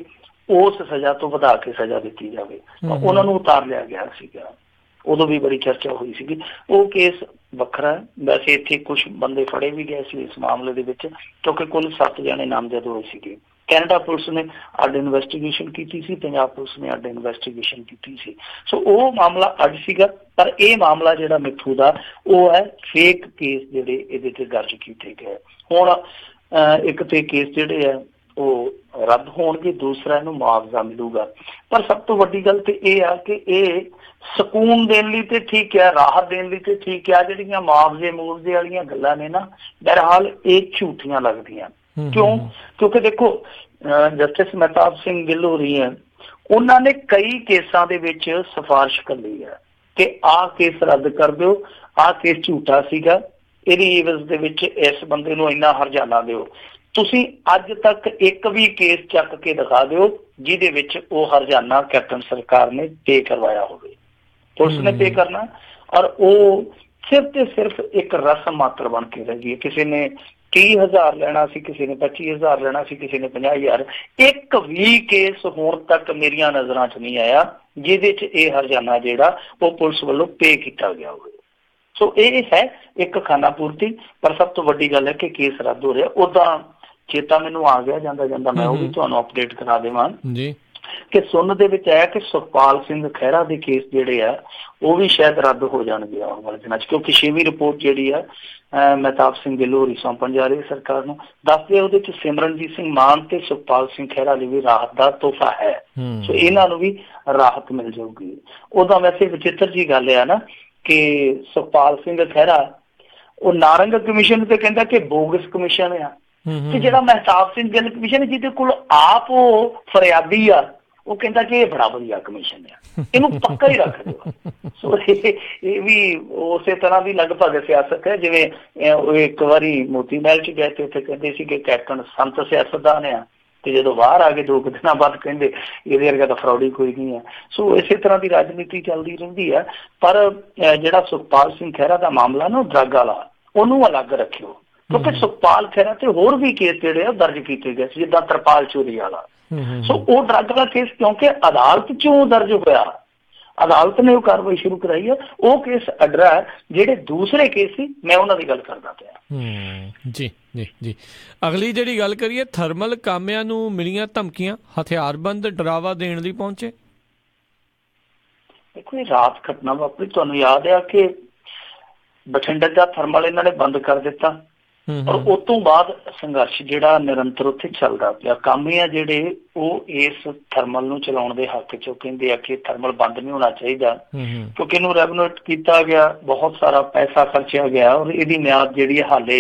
ਉਸ ਸਜ਼ਾ ਤੋਂ ਵਧਾ ਕੇ ਸਜ਼ਾ ਦਿੱਤੀ ਜਾਵੇ। ਉਹਨਾਂ ਨੂੰ ਉਤਾਰ ਲਿਆ ਗਿਆ ਸੀਗਾ। ਉਦੋਂ ਵੀ ਬੜੀ ਚਰਚਾ ਹੋਈ ਸੀਗੀ। ਉਹ ਕੇਸ ਵੱਖਰਾ ਹੈ। ਵੈਸੇ ਇੱਥੇ ਕੁਛ ਬੰਦੇ ਫੜੇ ਵੀ ਗਏ ਸੀ ਇਸ ਮਾਮਲੇ ਦੇ ਵਿੱਚ, ਕਿਉਂਕਿ ਕੁੱਲ 7 ਜਣੇ ਨਾਮਜ਼ਦ ਹੋਏ ਸੀਗੇ। ਕੈਨੇਡਾ ਪੁਲਿਸ ਨੇ ਅੱਡ ਇਨਵੈਸਟੀਗੇਸ਼ਨ ਕੀਤੀ ਸੀ, ਪੰਜਾਬ ਪੁਲਿਸ ਨੇ ਅੱਡ ਇਨਵੈਸਟੀਗੇਸ਼ਨ ਕੀਤੀ ਸੀ। ਸੋ ਉਹ ਮਾਮਲਾ ਅੱਡ ਸੀਗਾ। ਪਰ ਇਹ ਮਾਮਲਾ ਜਿਹੜਾ ਮਿੱਠੂ ਦਾ ਉਹ ਹੈ ਫੇਕ ਕੇਸ ਜਿਹੜੇ ਇਹਦੇ ਤੇ ਦਰਜ ਕੀਤੇ ਗਏ। ਹੁਣ ਇੱਕ ਤੇ ਕੇਸ ਜਿਹੜੇ ਆ ਉਹ ਰੱਦ ਹੋਣਗੇ, ਦੂਸਰਾ ਇਹਨੂੰ ਮੁਆਵਜ਼ਾ ਮਿਲੂਗਾ। ਪਰ ਸਭ ਤੋਂ ਵੱਡੀ ਗੱਲ ਤੇ ਇਹ ਆ ਕਿ ਇਹ ਸਕੂਨ ਦੇਣ ਲਈ ਤੇ ਠੀਕ ਹੈ, ਰਾਹਤ ਦੇਣ ਲਈ ਤੇ ਠੀਕ ਹੈ। ਜਿਹੜੀਆਂ ਮੁਆਵਜ਼ੇ ਵਾਲੀਆਂ ਗੱਲਾਂ ਨੇ ਨਾ, ਬਹਰਹਾਲ ਇਹ ਝੂਠੀਆਂ ਲੱਗਦੀਆਂ। ਕਿਉਂ? ਕਿਉਂਕਿ ਦੇਖੋ ਜਸਟਿਸ ਮਹਿਤਾਬ ਸਿੰਘ ਗਿੱਲ ਹੋ ਰਹੀ ਹੈ, ਉਹਨਾਂ ਨੇ ਕਈ ਕੇਸਾਂ ਦੇ ਵਿੱਚ ਸਿਫਾਰਿਸ਼ ਕਰਨੀ ਹੈ ਕਿ ਆਹ ਕੇਸ ਰੱਦ ਕਰ ਦਿਓ, ਆਹ ਕੇਸ ਝੂਠਾ ਸੀਗਾ, ਇਹਦੀ ਈਵਜ਼ ਦੇ ਵਿੱਚ ਇਸ ਬੰਦੇ ਨੂੰ ਇੰਨਾ ਹਰਜਾਨਾ ਦਿਓ। ਤੁਸੀਂ ਅੱਜ ਤੱਕ ਇੱਕ ਵੀ ਕੇਸ ਚੱਕ ਕੇ ਦਿਖਾ ਦਿਓ ਜਿਹਦੇ ਵਿੱਚ ਉਹ ਹਰਜਾਨਾ ਕੈਪਟਨ ਸਰਕਾਰ ਨੇ ਪੇ ਕਰਵਾਇਆ ਹੋਵੇ। ਪੁਲਿਸ ਨੇ ਪੇ ਕਰਨਾ ਔਰ ਉਹ ਸਿਰਫ ਤੇ ਸਿਰਫ ਇੱਕ ਰਸਮ ਮਾਤਰ ਬਣ ਕੇ ਰਹਿ ਗਈ। ਕਿਸੇ ਨੇ 30,000 ਲੈਣਾ ਸੀ, ਕਿਸੇ ਨੇ 25,000 ਲੈਣਾ ਸੀ, ਕਿਸੇ ਨੇ 50,000। ਇੱਕ ਵੀ ਕੇਸ ਹੁਣ ਤੱਕ ਮੇਰੀਆਂ ਨਜ਼ਰਾਂ 'ਚ ਨਹੀਂ ਆਇਆ ਜਿਹਦੇ 'ਚ ਇਹ ਹਰਜਾਨਾ ਜਿਹੜਾ ਉਹ ਪੁਲਿਸ ਵੱਲੋਂ ਪੇ ਕੀਤਾ ਗਿਆ ਹੋਵੇ। ਸੋ ਇਹ ਹੈ ਇੱਕ ਖਾਨਾ ਪੂਰਤੀ। ਪਰ ਸਭ ਤੋਂ ਵੱਡੀ ਗੱਲ ਹੈ ਕਿ ਕੇਸ ਰੱਦ ਹੋ ਰਿਹਾ। ਉਦਾਂ ਚੇਤਾ ਮੈਨੂੰ ਆ ਗਿਆ ਜਾਂਦਾ ਜਾਂਦਾ, ਮੈਂ ਉਹ ਵੀ ਤੁਹਾਨੂੰ ਅਪਡੇਟ ਕਰਾ ਦੇਵਾਂ ਜੀ ਕਿ ਸੁਣਨ ਦੇ ਵਿੱਚ ਆਇਆ ਕਿ ਸੁਖਪਾਲ ਸਿੰਘ ਖਹਿਰਾ ਦੇ ਕੇਸ ਜਿਹੜੇ ਆ ਉਹ ਵੀ ਸ਼ਾਇਦ ਰੱਦ ਹੋ ਜਾਣਗੇ ਆਉਣ ਵਾਲੇ ਦਿਨਾਂ 'ਚ, ਕਿਉਂਕਿ 6ਵੀਂ ਰਿਪੋਰਟ ਜਿਹੜੀ ਆ ਮਹਿਤਾਬ ਸਿੰਘ ਗਿੱਲ ਹੋਰੀ ਸੌਂਪਣ ਜਾ ਰਹੀ ਸਰਕਾਰ ਨੂੰ। ਦੱਸਦੇ ਉਹਦੇ 'ਚ ਸਿਮਰਨਜੀਤ ਸਿੰਘ ਮਾਨ ਤੇ ਸੁਖਪਾਲ ਸਿੰਘ ਖਹਿਰਾ ਲਈ ਵੀ ਰਾਹਤ ਦਾ ਤੋਹਫਾ ਹੈ। ਸੋ ਇਹਨਾਂ ਨੂੰ ਵੀ ਰਾਹਤ ਮਿਲ ਜਾਊਗੀ। ਉਦਾਂ ਵੈਸੇ ਵਿਚਿੱਤਰ ਜੀ ਗੱਲ ਆ ਨਾ ਕਿ ਸੁਖਪਾਲ ਸਿੰਘ ਖਹਿਰਾ ਉਹ ਨਾਰੰਗ ਕਮਿਸ਼ਨ ਤੇ ਕਹਿੰਦਾ ਕਿ ਬੋਗਸ ਕਮਿਸ਼ਨ ਆ, ਤੇ ਜਿਹੜਾ ਮਹਿਤਾਬ ਸਿੰਘ ਗਿੱਲ ਕਮਿਸ਼ਨ ਜਿਹਦੇ ਕੋਲ ਆਪ ਉਹ ਫਰਿਆਦੀ ਆ ਉਹ ਕਹਿੰਦਾ ਕਿ ਇਹ ਬੜਾ ਵਧੀਆ ਕਮਿਸ਼ਨ ਆ, ਇਹਨੂੰ ਪੱਕਾ ਹੀ ਰੱਖ ਦਿਓ। ਸੋ ਇਹ ਵੀ ਉਸੇ ਤਰ੍ਹਾਂ ਦੀ ਲਗਭਗ ਸਿਆਸਤ ਹੈ ਜਿਵੇਂ ਉਹ ਇੱਕ ਵਾਰੀ ਮੋਤੀ ਮਹਿਲ 'ਚ ਗਏ ਤੇ ਉੱਥੇ ਕਹਿੰਦੇ ਸੀ ਕਿ ਕੈਪਟਨ ਸੰਤ ਸਿਆਸਤਦਾਨ ਆ, ਤੇ ਜਦੋਂ ਬਾਹਰ ਆ ਗਏ 2 ਦਿਨਾਂ ਬਾਅਦ ਕਹਿੰਦੇ ਇਹਦੇ ਵਰਗਾ ਤਾਂ ਫਰੌਡੀ ਕੋਈ ਨਹੀਂ ਹੈ। ਸੋ ਇਸੇ ਤਰ੍ਹਾਂ ਦੀ ਰਾਜਨੀਤੀ ਚੱਲਦੀ ਰਹਿੰਦੀ ਹੈ। ਪਰ ਜਿਹੜਾ ਸੁਖਪਾਲ ਸਿੰਘ ਖਹਿਰਾ ਦਾ ਮਾਮਲਾ ਨਾ ਡਰੱਗ ਵਾਲਾ, ਉਹਨੂੰ ਅਲੱਗ ਰੱਖਿਓ, ਕਿਉਂਕਿ ਸੁਖਪਾਲ ਖਹਿਰਾ ਤੇ ਹੋਰ ਵੀ ਕੇਸ ਜਿਹੜੇ ਆ ਦਰਜ ਕੀਤੇ ਗਏ ਸੀ, ਜਿੱਦਾਂ ਤਰਪਾਲ ਚੋਰੀ ਵਾਲਾ। ਸੋ ਉਹ ਡਰੱਗ ਦਾ ਕੇਸ ਕਿਉਂਕਿ ਅਦਾਲਤ 'ਚੋਂ ਦਰਜ ਹੋਇਆ, ਅਦਾਲਤ ਨੇ ਉਹ ਕਾਰਵਾਈ ਸ਼ੁਰੂ ਕਰਾਈ ਹੈ, ਉਹ ਕੇਸ ਅਡਰਾ ਹੈ। ਜਿਹੜੇ ਦੂਸਰੇ ਕੇਸ ਸੀ ਮੈਂ ਉਹਨਾਂ ਦੀ ਗੱਲ ਕਰਦਾ ਪਿਆ। ਜੀ ਜੀ ਜੀ। ਅਗਲੀ ਜਿਹੜੀ ਗੱਲ ਕਰੀਏ, ਥਰਮਲ ਕਾਮਿਆਂ ਨੂੰ ਮਿਲੀਆਂ ਧਮਕੀਆਂ, ਹਥਿਆਰਬੰਦ ਡਰਾਵਾ ਦੇਣ ਲਈ ਪਹੁੰਚੇ। ਦੇਖੋ ਇਹ ਰਾਤ ਘਟਨਾ ਵਾਪਰੀ, ਤੁਹਾਨੂੰ ਯਾਦ ਆ ਕਿ ਬਠਿੰਡਾ ਦਾ ਥਰਮਲ ਇਹਨਾਂ ਨੇ ਬੰਦ ਕਰ ਦਿੱਤਾ ਔਰ ਉਸ ਤੋਂ ਬਾਅਦ ਸੰਘਰਸ਼ ਜਿਹੜਾ ਨਿਰੰਤਰ ਉੱਥੇ ਚੱਲਦਾ ਪਿਆ। ਕਾਮੇ ਆ ਜਿਹੜੇ ਉਹ ਇਸ ਥਰਮਲ ਨੂੰ ਚਲਾਉਣ ਦੇ ਹੱਕ 'ਚ ਕਹਿੰਦੇ ਆ ਕਿ ਥਰਮਲ ਬੰਦ ਨਹੀਂ ਹੋਣਾ ਚਾਹੀਦਾ, ਕਿਉਂਕਿ ਇਹਨੂੰ ਰੈਗੂਲੇਟ ਕੀਤਾ ਗਿਆ, ਬਹੁਤ ਸਾਰਾ ਪੈਸਾ ਖਰਚਿਆ ਗਿਆ ਔਰ ਇਹਦੀ ਮਿਆਦ ਜਿਹੜੀ ਹੈ ਹਾਲੇ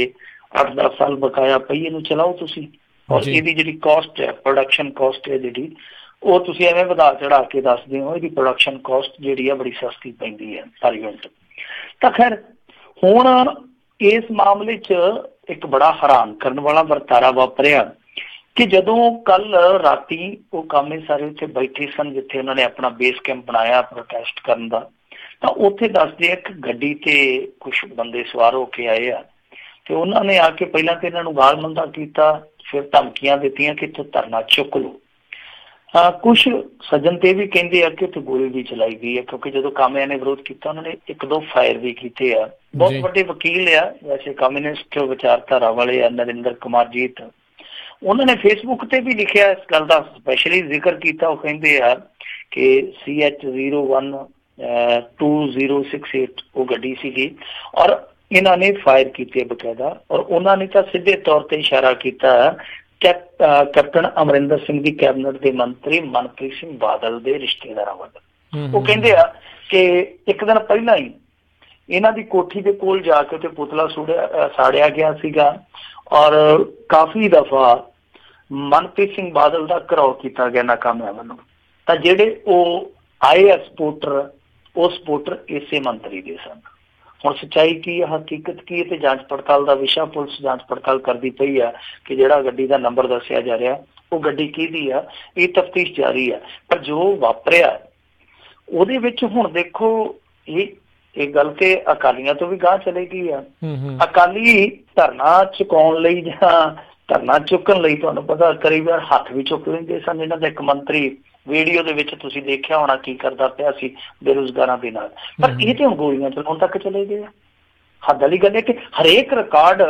8-10 ਸਾਲ ਬਕਾਇਆ ਪਈ, ਇਹਨੂੰ ਚਲਾਓ ਤੁਸੀਂ। ਔਰ ਇਹਦੀ ਜਿਹੜੀ ਕਾਸਟ ਹੈ, ਪ੍ਰੋਡਕਸ਼ਨ ਕਾਸਟ ਹੈ ਜਿਹੜੀ, ਉਹ ਤੁਸੀਂ ਐਵੇਂ ਵਧਾ ਚੜਾ ਕੇ ਦੱਸਦੇ ਹੋ, ਇਹਦੀ ਪ੍ਰੋਡਕਸ਼ਨ ਕਾਸਟ ਜਿਹੜੀ ਆ ਬੜੀ ਸਸਤੀ ਪੈਂਦੀ ਹੈ ਪਰ ਯੂਨਿਟ। ਤਾਂ ਖੈਰ ਹੁਣ ਇਸ ਮਾਮਲੇ 'ਚ ਇੱਕ ਬੜਾ ਹੈਰਾਨ ਕਰਨ ਵਾਲਾ ਵਰਤਾਰਾ ਵਾਪਰਿਆ ਕਿ ਜਦੋਂ ਕੱਲ ਰਾਤੀ ਉਹ ਕਾਮੇ ਸਾਰੇ ਉੱਥੇ ਬੈਠੇ ਸਨ ਜਿੱਥੇ ਉਹਨਾਂ ਨੇ ਆਪਣਾ ਬੇਸ ਕੈਂਪ ਬਣਾਇਆ ਪ੍ਰੋਟੈਸਟ ਕਰਨ ਦਾ, ਤਾਂ ਉੱਥੇ ਦੱਸਦੇ ਇੱਕ ਗੱਡੀ ਤੇ ਕੁਛ ਬੰਦੇ ਸਵਾਰ ਹੋ ਕੇ ਆਏ ਆ ਤੇ ਉਹਨਾਂ ਨੇ ਆ ਕੇ ਪਹਿਲਾਂ ਤੇ ਇਹਨਾਂ ਨੂੰ ਗਾਲ ਮੰਦਾ ਕੀਤਾ, ਫਿਰ ਧਮਕੀਆਂ ਦਿੱਤੀਆਂ ਕਿ ਇੱਥੋਂ ਧਰਨਾ ਚੁੱਕ ਲਓ। ਕੁਛ ਸੱਜਣ ਤੇ ਵੀ ਕਹਿੰਦੇ ਆ ਕਿ ਉੱਥੇ ਗੋਲੀ ਵੀ ਚਲਾਈ ਗਈ ਹੈ, ਕਿਉਂਕਿ ਜਦੋਂ ਕਾਮਿਆਂ ਨੇ ਵਿਰੋਧ ਕੀਤਾ ਉਹਨਾਂ ਨੇ 1-2 ਫਾਇਰ ਵੀ ਕੀਤੇ ਆ। ਬਹੁਤ ਵੱਡੇ ਵਕੀਲ ਆ ਵੈਸੇ, ਕਮਿਊਨਿਸਟ ਵਿਚਾਰਧਾਰਾ ਵਾਲੇ ਆ, ਨਰਿੰਦਰ ਕੁਮਾਰ ਜੀਤ, ਉਹਨਾਂ ਨੇ ਫੇਸਬੁੱਕ ਤੇ ਵੀ ਲਿਖਿਆ ਇਸ ਗੱਲ ਦਾ, ਸਪੈਸ਼ਲੀ ਜ਼ਿਕਰ ਕੀਤਾ। ਉਹ ਕਹਿੰਦੇ ਆ ਕਿ CH012068 ਉਹ ਗੱਡੀ ਸੀਗੀ ਔਰ ਇਹਨਾਂ ਨੇ ਫਾਇਰ ਕੀਤੇ ਬਕਾਇਦਾ, ਔਰ ਉਹਨਾਂ ਨੇ ਤਾਂ ਸਿੱਧੇ ਤੌਰ ਤੇ ਇਸ਼ਾਰਾ ਕੀਤਾ ਕੈਪਟਨ ਅਮਰਿੰਦਰ ਸਿੰਘ ਦੀ ਕੈਬਨਿਟ ਦੇ ਮੰਤਰੀ ਮਨਪ੍ਰੀਤ ਸਿੰਘ ਬਾਦਲ ਦੇ ਰਿਸ਼ਤੇਦਾਰਾਂ ਵੱਲੋਂ। ਉਹ ਕਹਿੰਦੇ ਆ ਕਿ ਇੱਕ ਦਿਨ ਪਹਿਲਾਂ ਹੀ ਇਹਨਾਂ ਦੀ ਕੋਠੀ ਦੇ ਕੋਲ ਜਾ ਕੇ ਉੱਥੇ ਪੁਤਲਾ ਸਾੜਿਆ ਗਿਆ ਸੀਗਾ ਔਰ ਕਾਫੀ ਦਫਾ ਮਨਪ੍ਰੀਤ ਸਿੰਘ ਬਾਦਲ ਦਾ ਘਿਰਾਓ ਕੀਤਾ ਗਿਆ ਨਾਕਾਮਿਆਂ ਵੱਲੋਂ। ਤਾਂ ਜਿਹੜੇ ਉਹ ਆਏ ਆ ਸਪੋਰਟਰ, ਉਹ ਸਪੋਰਟਰ ਇਸੇ ਮੰਤਰੀ ਦੇ ਸਨ। ਹੁਣ ਸੱਚਾਈ ਕੀ ਹੈ, ਹਕੀਕਤ ਕੀ ਹੈ, ਤੇ ਜਾਂਚ ਪੜਤਾਲ ਦਾ ਵਿਸ਼ਾ ਪੁਲਿਸ ਜਾਂਚ ਪੜਤਾਲ ਕਰਦੀ ਪਈ ਆ ਕਿ ਜਿਹੜਾ ਗੱਡੀ ਦਾ ਨੰਬਰ ਦੱਸਿਆ ਜਾ ਰਿਹਾ ਉਹ ਗੱਡੀ ਕਿਹਦੀ ਆ, ਇਹ ਤਫਤੀਸ਼ ਜਾਰੀ ਆ। ਪਰ ਜੋ ਵਾਪਰਿਆ ਉਹਦੇ ਵਿੱਚ ਹੁਣ ਦੇਖੋ, ਇਹ ਗੱਲ ਤੇ ਅਕਾਲੀਆਂ ਤੋਂ ਵੀ ਗਾਂਹ ਚਲੇ ਗਈ ਆ। ਅਕਾਲੀ ਧਰਨਾ ਚੁਕਾਉਣ ਲਈ ਜਾਂ ਧਰਨਾ ਚੁੱਕਣ ਲਈ ਤੁਹਾਨੂੰ ਪਤਾ ਕਈ ਵਾਰ ਹੱਥ ਵੀ ਚੁੱਕ ਲੈਂਦੇ ਸਨ। ਇਹਨਾਂ ਦਾ ਇੱਕ ਮੰਤਰੀ ਵੀਡੀਓ ਦੇ ਵਿੱਚ ਤੁਸੀਂ ਦੇਖਿਆ ਹੋਣਾ ਕੀ ਕਰਦਾ ਪਿਆ ਸੀ ਬੇਰੁਜ਼ਗਾਰਾਂ ਦੇ ਨਾਲ, ਪਰ ਇਹ ਤੇ ਹੁਣ ਗੋਲੀਆਂ ਚਲਾਉਣ ਤੱਕ ਚਲੇ ਗਏ ਆ। ਹੱਦ ਵਾਲੀ ਗੱਲ ਹੈ ਕਿ ਹਰੇਕ ਰਿਕਾਰਡ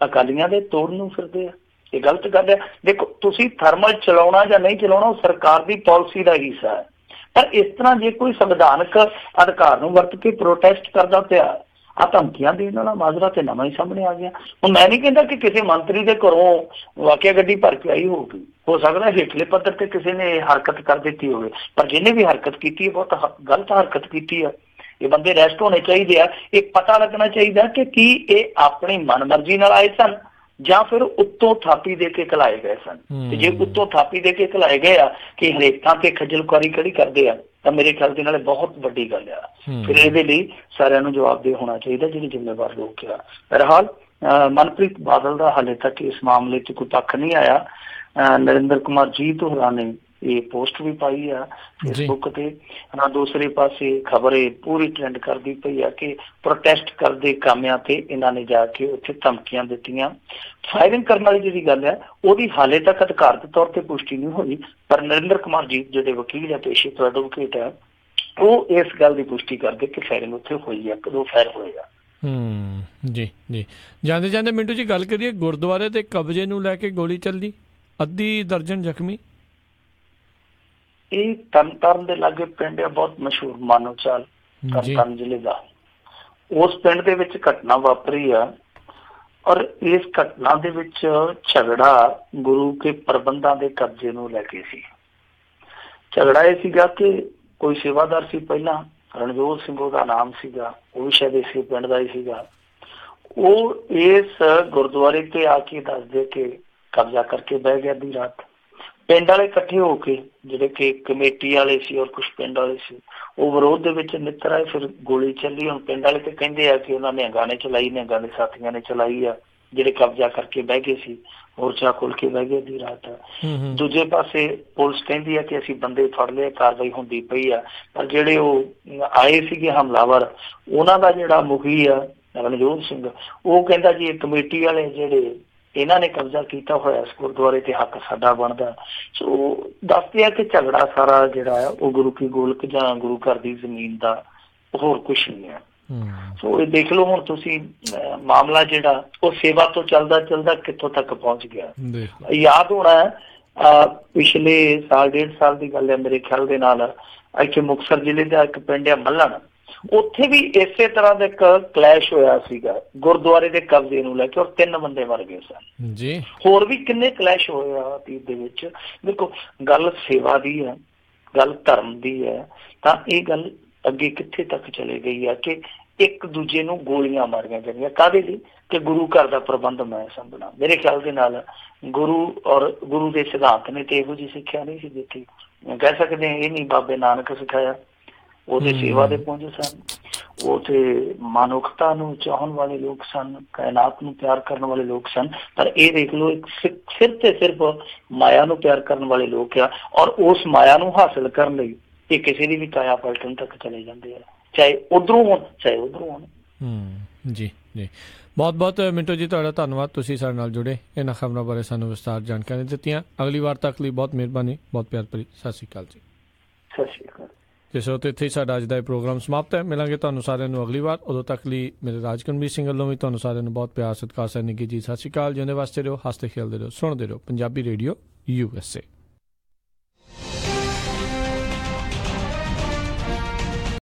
ਅਕਾਲੀਆਂ ਦੇ ਤੋੜਨ ਨੂੰ ਫਿਰਦੇ ਆ, ਇਹ ਗਲਤ ਗੱਲ ਹੈ। ਦੇਖੋ ਤੁਸੀਂ ਥਰਮਲ ਚਲਾਉਣਾ ਜਾਂ ਨਹੀਂ ਚਲਾਉਣਾ ਉਹ ਸਰਕਾਰ ਦੀ ਪਾਲਿਸੀ ਦਾ ਹਿੱਸਾ ਹੈ, ਪਰ ਇਸ ਤਰ੍ਹਾਂ ਜੇ ਕੋਈ ਸੰਵਿਧਾਨਕ ਅਧਿਕਾਰ ਨੂੰ ਵਰਤ ਕੇ ਪ੍ਰੋਟੈਸਟ ਕਰਦਾ ਪਿਆ, ਆਹ ਧਮਕੀਆਂ ਦੇਣ ਵਾਲਾ ਮਾਜਰਾ ਤੇ ਨਵਾਂ ਹੀ ਸਾਹਮਣੇ ਆ ਗਿਆ। ਹੁਣ ਮੈਂ ਨਹੀਂ ਕਹਿੰਦਾ ਕਿ ਕਿਸੇ ਮੰਤਰੀ ਦੇ ਘਰੋਂ ਵਾਕਿਆ ਗੱਡੀ ਭਰ ਕੇ ਆਈ ਹੋਊਗੀ, ਹੋ ਸਕਦਾ ਹੇਠਲੇ ਪੱਧਰ ਤੇ ਕਿਸੇ ਨੇ ਹਰਕਤ ਕਰ ਦਿੱਤੀ ਹੋਵੇ, ਪਰ ਜਿਹਨੇ ਵੀ ਹਰਕਤ ਕੀਤੀ ਹੈ ਬਹੁਤ ਗਲਤ ਹਰਕਤ ਕੀਤੀ ਹੈ। ਇਹ ਬੰਦੇ ਅਰੈਸਟ ਹੋਣੇ ਚਾਹੀਦੇ ਆ। ਇਹ ਪਤਾ ਲੱਗਣਾ ਚਾਹੀਦਾ ਕਿ ਕੀ ਇਹ ਆਪਣੀ ਮਨਮਰਜ਼ੀ ਨਾਲ ਆਏ ਸਨ ਜਾਂ ਫਿਰ ਉੱਤੋਂ ਥਾਪੀ ਦੇ ਕੇ ਘਲਾਏ ਗਏ ਸਨ। ਤੇ ਜੇ ਉੱਤੋਂ ਥਾਪੀ ਦੇ ਕੇ ਘਲਾਏ ਗਏ ਆ ਕਿ ਹਰੇਕ ਥਾਂ ਤੇ ਖੱਜਲ ਖੁਆਰੀ ਕਿਹੜੀ ਕਰਦੇ ਆ, ਤਾਂ ਮੇਰੇ ਖਿਆਲ ਦੇ ਨਾਲ ਬਹੁਤ ਵੱਡੀ ਗੱਲ ਆ। ਫਿਰ ਇਹਦੇ ਲਈ ਸਾਰਿਆਂ ਨੂੰ ਜਵਾਬਦੇਹ ਹੋਣਾ ਚਾਹੀਦਾ, ਜਿਹੜੇ ਜ਼ਿੰਮੇਵਾਰ ਲੋਕ ਆ। ਬਹਰਹਾਲ ਮਨਪ੍ਰੀਤ ਬਾਦਲ ਦਾ ਹਾਲੇ ਤੱਕ ਇਸ ਮਾਮਲੇ 'ਚ ਕੋਈ ਪੱਖ ਨਹੀਂ ਆਇਆ। ਨਰਿੰਦਰ ਕੁਮਾਰ ਜੀਤ ਹੋਰਾਂ ਨੇ ਇਹ ਪੋਸਟ ਵੀ ਪਾਈ ਆ ਫੇਸਬੁੱਕ ਤੇ। ਦੂਸਰੇ ਪਾਸੇ ਖਬਰ ਇਹ ਪੂਰੀ ਟ੍ਰੈਂਡ ਕਰਦੀ ਪਈ ਆ ਕਿ ਪ੍ਰੋਟੈਸਟ ਕਰਦੇ ਕਾਮਿਆਂ ਤੇ ਇਹਨਾਂ ਨੇ ਜਾ ਕੇ ਉੱਥੇ ਧਮਕੀਆਂ ਦਿੱਤੀਆਂ। ਫਾਇਰਿੰਗ ਕਰਨ ਵਾਲੀ ਜਿਹੜੀ ਗੱਲ ਹੈ ਉਹਦੀ ਹਾਲੇ ਤੱਕ ਅਧਿਕਾਰਤ ਤੌਰ ਤੇ ਪੁਸ਼ਟੀ ਨਹੀਂ ਹੋਈ, ਪਰ ਨਰਿੰਦਰ ਕੁਮਾਰ ਜੀਤ ਜਿਹੜੇ ਵਕੀਲ ਹੈ, ਪੇਸ਼ੇ ਤੋਂ ਐਡਵੋਕੇਟ ਹੈ, ਉਹ ਇਸ ਗੱਲ ਦੀ ਪੁਸ਼ਟੀ ਕਰਦੇ ਕਿ ਫਾਇਰਿੰਗ ਉੱਥੇ ਹੋਈ ਆ, 1-2 ਫਾਇਰ ਹੋਏ ਆ। ਜੀ ਜੀ। ਜਾਂਦੇ ਜਾਂਦੇ ਮਿੰਟੂ ਜੀ ਗੱਲ ਕਰੀਏ ਗੁਰਦੁਆਰੇ ਦੇ ਕਬਜ਼ੇ ਨੂੰ ਲੈ ਕੇ ਗੋਲੀ ਚੱਲੀ, ਅੱਧੀ ਦਰਜਨ ਜ਼ਖਮੀ। ਇਹ ਤਰਨਤਾਰਨ ਦੇ ਲਾਗੇ ਪਿੰਡ ਹੈ, ਬਹੁਤ ਮਸ਼ਹੂਰ ਮਾਨੋਚਾਲ, ਤਰਨਤਾਰਨ ਜ਼ਿਲ੍ਹੇ ਦਾ। ਉਸ ਪਿੰਡ ਦੇ ਵਿੱਚ ਘਟਨਾ ਵਾਪਰੀ ਆ ਔਰ ਇਸ ਘਟਨਾ ਦੇ ਵਿੱਚ ਝਗੜਾ ਗੁਰੂ ਕੇ ਪ੍ਰਬੰਧਾਂ ਦੇ ਕਬਜ਼ੇ ਨੂੰ ਲੈ ਕੇ ਸੀ। ਝਗੜਾ ਇਹ ਸੀਗਾ ਕਿ ਕੋਈ ਸੇਵਾਦਾਰ ਸੀ ਪਹਿਲਾਂ, ਰਣਜੋਤ ਸਿੰਘ ਉਹਦਾ ਨਾਮ ਸੀਗਾ, ਉਹ ਵੀ ਸ਼ਾਇਦ ਇਸੇ ਪਿੰਡ ਦਾ ਹੀ ਸੀਗਾ। ਉਹ ਇਸ ਗੁਰਦੁਆਰੇ ਤੇ ਆ ਕੇ ਦੱਸਦੇ ਕਿ ਕਬਜ਼ਾ ਕਰਕੇ ਬਹਿ ਗਿਆ ਅੱਧੀ ਰਾਤ। ਪਿੰਡ ਵਾਲੇ ਇਕੱਠੇ ਹੋ ਕੇ, ਜਿਹੜੇ ਕਿ ਕਮੇਟੀ ਵਾਲੇ ਸੀ ਔਰ ਕੁਛ ਪਿੰਡ ਵਾਲੇ ਸੀ, ਉਹ ਵਿਰੋਧ ਦੇ ਵਿੱਚ ਨਿੱਤਰ ਆਏ। ਫਿਰ ਗੋਲੀ ਚੱਲੀ। ਹੁਣ ਪਿੰਡ ਵਾਲੇ ਤੇ ਕਹਿੰਦੇ ਆ ਕਿ ਉਹਨਾਂ ਨੇ ਗਾਣੇ ਚਲਾਈ ਨੇ, ਗਾਣੇ ਸਾਥੀਆਂ ਨੇ ਚਲਾਈ ਆ, ਜਿਹੜੇ ਕਬਜ਼ਾ ਕਰਕੇ ਬਹਿ ਗਏ ਸੀ, ਮੋਰਚਾ ਖੋਲ ਕੇ ਬਹਿ ਗਏ ਅੱਧੀ ਰਾਤ। ਦੂਜੇ ਪਾਸੇ ਪੁਲਿਸ ਕਹਿੰਦੀ ਆ ਕਿ ਅਸੀਂ ਬੰਦੇ ਫੜ ਲਏ, ਕਾਰਵਾਈ ਹੁੰਦੀ ਪਈ ਆ। ਪਰ ਜਿਹੜੇ ਉਹ ਆਏ ਸੀਗੇ ਹਮਲਾਵਰ, ਉਹਨਾਂ ਦਾ ਜਿਹੜਾ ਮੁਖੀ ਆ ਰਣਜੋਤ ਸਿੰਘ, ਉਹ ਕਹਿੰਦਾ ਜੀ ਇਹ ਕਮੇਟੀ ਵਾਲੇ ਜਿਹੜੇ ਇਹਨਾਂ ਨੇ ਕਬਜ਼ਾ ਕੀਤਾ ਹੋਇਆ ਇਸ ਗੁਰਦੁਆਰੇ ਤੇ, ਹੱਕ ਸਾਡਾ ਬਣਦਾ। ਸੋ ਦੱਸਦੇ ਆ ਕਿ ਝਗੜਾ ਸਾਰਾ ਜਿਹੜਾ ਆ ਉਹ ਗੁਰੂ ਕੀ ਗੋਲਕ ਜਾਂ ਗੁਰੂ ਘਰ ਦੀ ਜ਼ਮੀਨ ਦਾ, ਹੋਰ ਕੁਛ ਨਹੀਂ ਹੈ। ਸੋ ਇਹ ਦੇਖ ਲਓ ਹੁਣ ਤੁਸੀਂ, ਮਾਮਲਾ ਜਿਹੜਾ ਉਹ ਸੇਵਾ ਤੋਂ ਚੱਲਦਾ ਚੱਲਦਾ ਕਿੱਥੋਂ ਤੱਕ ਪਹੁੰਚ ਗਿਆ। ਯਾਦ ਹੋਣਾ ਪਿਛਲੇ ਸਾਲ 1.5 ਸਾਲ ਦੀ ਗੱਲ ਹੈ ਮੇਰੇ ਖਿਆਲ ਦੇ ਨਾਲ, ਇੱਥੇ ਮੁਕਤਸਰ ਜ਼ਿਲ੍ਹੇ ਦਾ ਇੱਕ ਪਿੰਡ ਹੈ ਮੱਲਣ, ਉੱਥੇ ਵੀ ਇਸੇ ਤਰ੍ਹਾਂ ਦਾ ਇੱਕ ਕਲੈਸ਼ ਹੋਇਆ ਸੀਗਾ ਗੁਰਦੁਆਰੇ ਦੇ ਕਬਜ਼ੇ ਨੂੰ ਲੈ ਕੇ, ਔਰ 3 ਬੰਦੇ ਮਰ ਗਏ ਸਨ ਜੀ। ਹੋਰ ਵੀ ਕਿੰਨੇ ਕਲੈਸ਼ ਹੋਏ ਆ ਅਤੀਤ ਦੇ ਵਿੱਚ। ਦੇਖੋ ਗੱਲ ਸੇਵਾ ਦੀ ਹੈ, ਗੱਲ ਧਰਮ ਦੀ ਹੈ, ਤਾਂ ਇਹ ਗੱਲ ਅੱਗੇ ਕਿੱਥੇ ਤੱਕ ਚਲੇ ਗਈ ਆ ਕਿ ਇੱਕ ਦੂਜੇ ਨੂੰ ਗੋਲੀਆਂ ਮਾਰੀਆਂ ਜਾਂਦੀਆਂ। ਕਾਹਦੇ ਲਈ? ਕਿ ਗੁਰੂ ਘਰ ਦਾ ਪ੍ਰਬੰਧ ਮੈਂ ਸੰਭਣਾ। ਮੇਰੇ ਖਿਆਲ ਦੇ ਨਾਲ ਗੁਰੂ ਦੇ ਸਿਧਾਂਤ ਨੇ ਤੇ ਇਹੋ ਜਿਹੀ ਸਿੱਖਿਆ ਨਹੀਂ ਸੀ ਦਿੱਤੀ। ਕਹਿ ਸਕਦੇ ਹਾਂ ਇਹ ਨਹੀਂ ਬਾਬੇ ਨਾਨਕ ਸਿਖਾਇਆ, ਉਹਦੇ ਸੇਵਾ ਦੇ ਪੁੰਜ ਸਨ, ਉਹ ਤੇ ਮਨੁੱਖਤਾ ਨੂੰ ਚਾਹਣ ਵਾਲੇ ਲੋਕ ਸਨ, ਕਾਇਨਾਤ ਨੂੰ ਪਿਆਰ ਕਰਨ ਵਾਲੇ ਲੋਕ ਸਨ। ਪਰ ਇਹ ਦੇਖ ਲਓ ਇੱਕ ਸਿਰਫ ਤੇ ਸਿਰਫ ਮਾਇਆ ਨੂੰ ਪਿਆਰ ਕਰਨ ਵਾਲੇ ਲੋਕ ਆ, ਔਰ ਉਸ ਮਾਇਆ ਨੂੰ ਹਾਸਿਲ ਕਰਨ ਲਈ ਇਹ ਕਿਸੇ ਦੀ ਵੀ ਕਾਇਆ ਪਲਟਣ ਤੱਕ ਚਲੇ ਜਾਂਦੇ ਆ, ਚਾਹੇ ਉੱਧਰੋਂ ਹੋਣ ਚਾਹੇ ਉੱਧਰੋਂ ਹੋਣ। ਜੀ ਜੀ, ਬਹੁਤ ਬਹੁਤ ਮਿੰਟੂ ਜੀ ਤੁਹਾਡਾ ਧੰਨਵਾਦ, ਤੁਸੀਂ ਸਾਡੇ ਨਾਲ ਜੁੜੇ, ਇਹਨਾਂ ਖਬਰਾਂ ਬਾਰੇ ਸਾਨੂੰ ਵਿਸਤਾਰ ਜਾਣਕਾਰੀ ਦਿੱਤੀਆਂ। ਅਗਲੀ ਵਾਰ ਤੱਕ ਲਈ ਬਹੁਤ ਮਿਹਰਬਾਨੀ, ਬਹੁਤ ਪਿਆਰ ਭਰੀ ਸਤਿ ਸ਼੍ਰੀ ਅਕਾਲ ਜੀ। ਸਤਿ ਸ਼੍ਰੀ ਅਕਾਲ। ਜਿਸ ਉੱਤੇ ਇੱਥੇ ਹੀ ਸਾਡਾ ਅੱਜ ਦਾ ਇਹ ਪ੍ਰੋਗਰਾਮ ਸਮਾਪਤ ਹੈ। ਮਿਲਾਂਗੇ ਤੁਹਾਨੂੰ ਸਾਰਿਆਂ ਨੂੰ ਅਗਲੀ ਵਾਰ। ਉਦੋਂ ਤੱਕ ਲਈ ਮੇਰੇ ਰਾਜਕਰਮਵੀਰ ਸਿੰਘ ਵੱਲੋਂ ਵੀ ਤੁਹਾਨੂੰ ਸਾਰਿਆਂ ਨੂੰ ਬਹੁਤ ਪਿਆਰ ਸਤਿਕਾਰ ਸੈਨਿਕੀ ਜੀ ਸਤਿ ਸ਼੍ਰੀ ਅਕਾਲ। ਜਿਉਂਦੇ ਵਾਸਤੇ ਰਹੋ, ਹੱਸਦੇ ਖੇਲਦੇ ਰਹੋ, ਸੁਣਦੇ ਰਹੋ ਪੰਜਾਬੀ ਰੇਡੀਓ USA।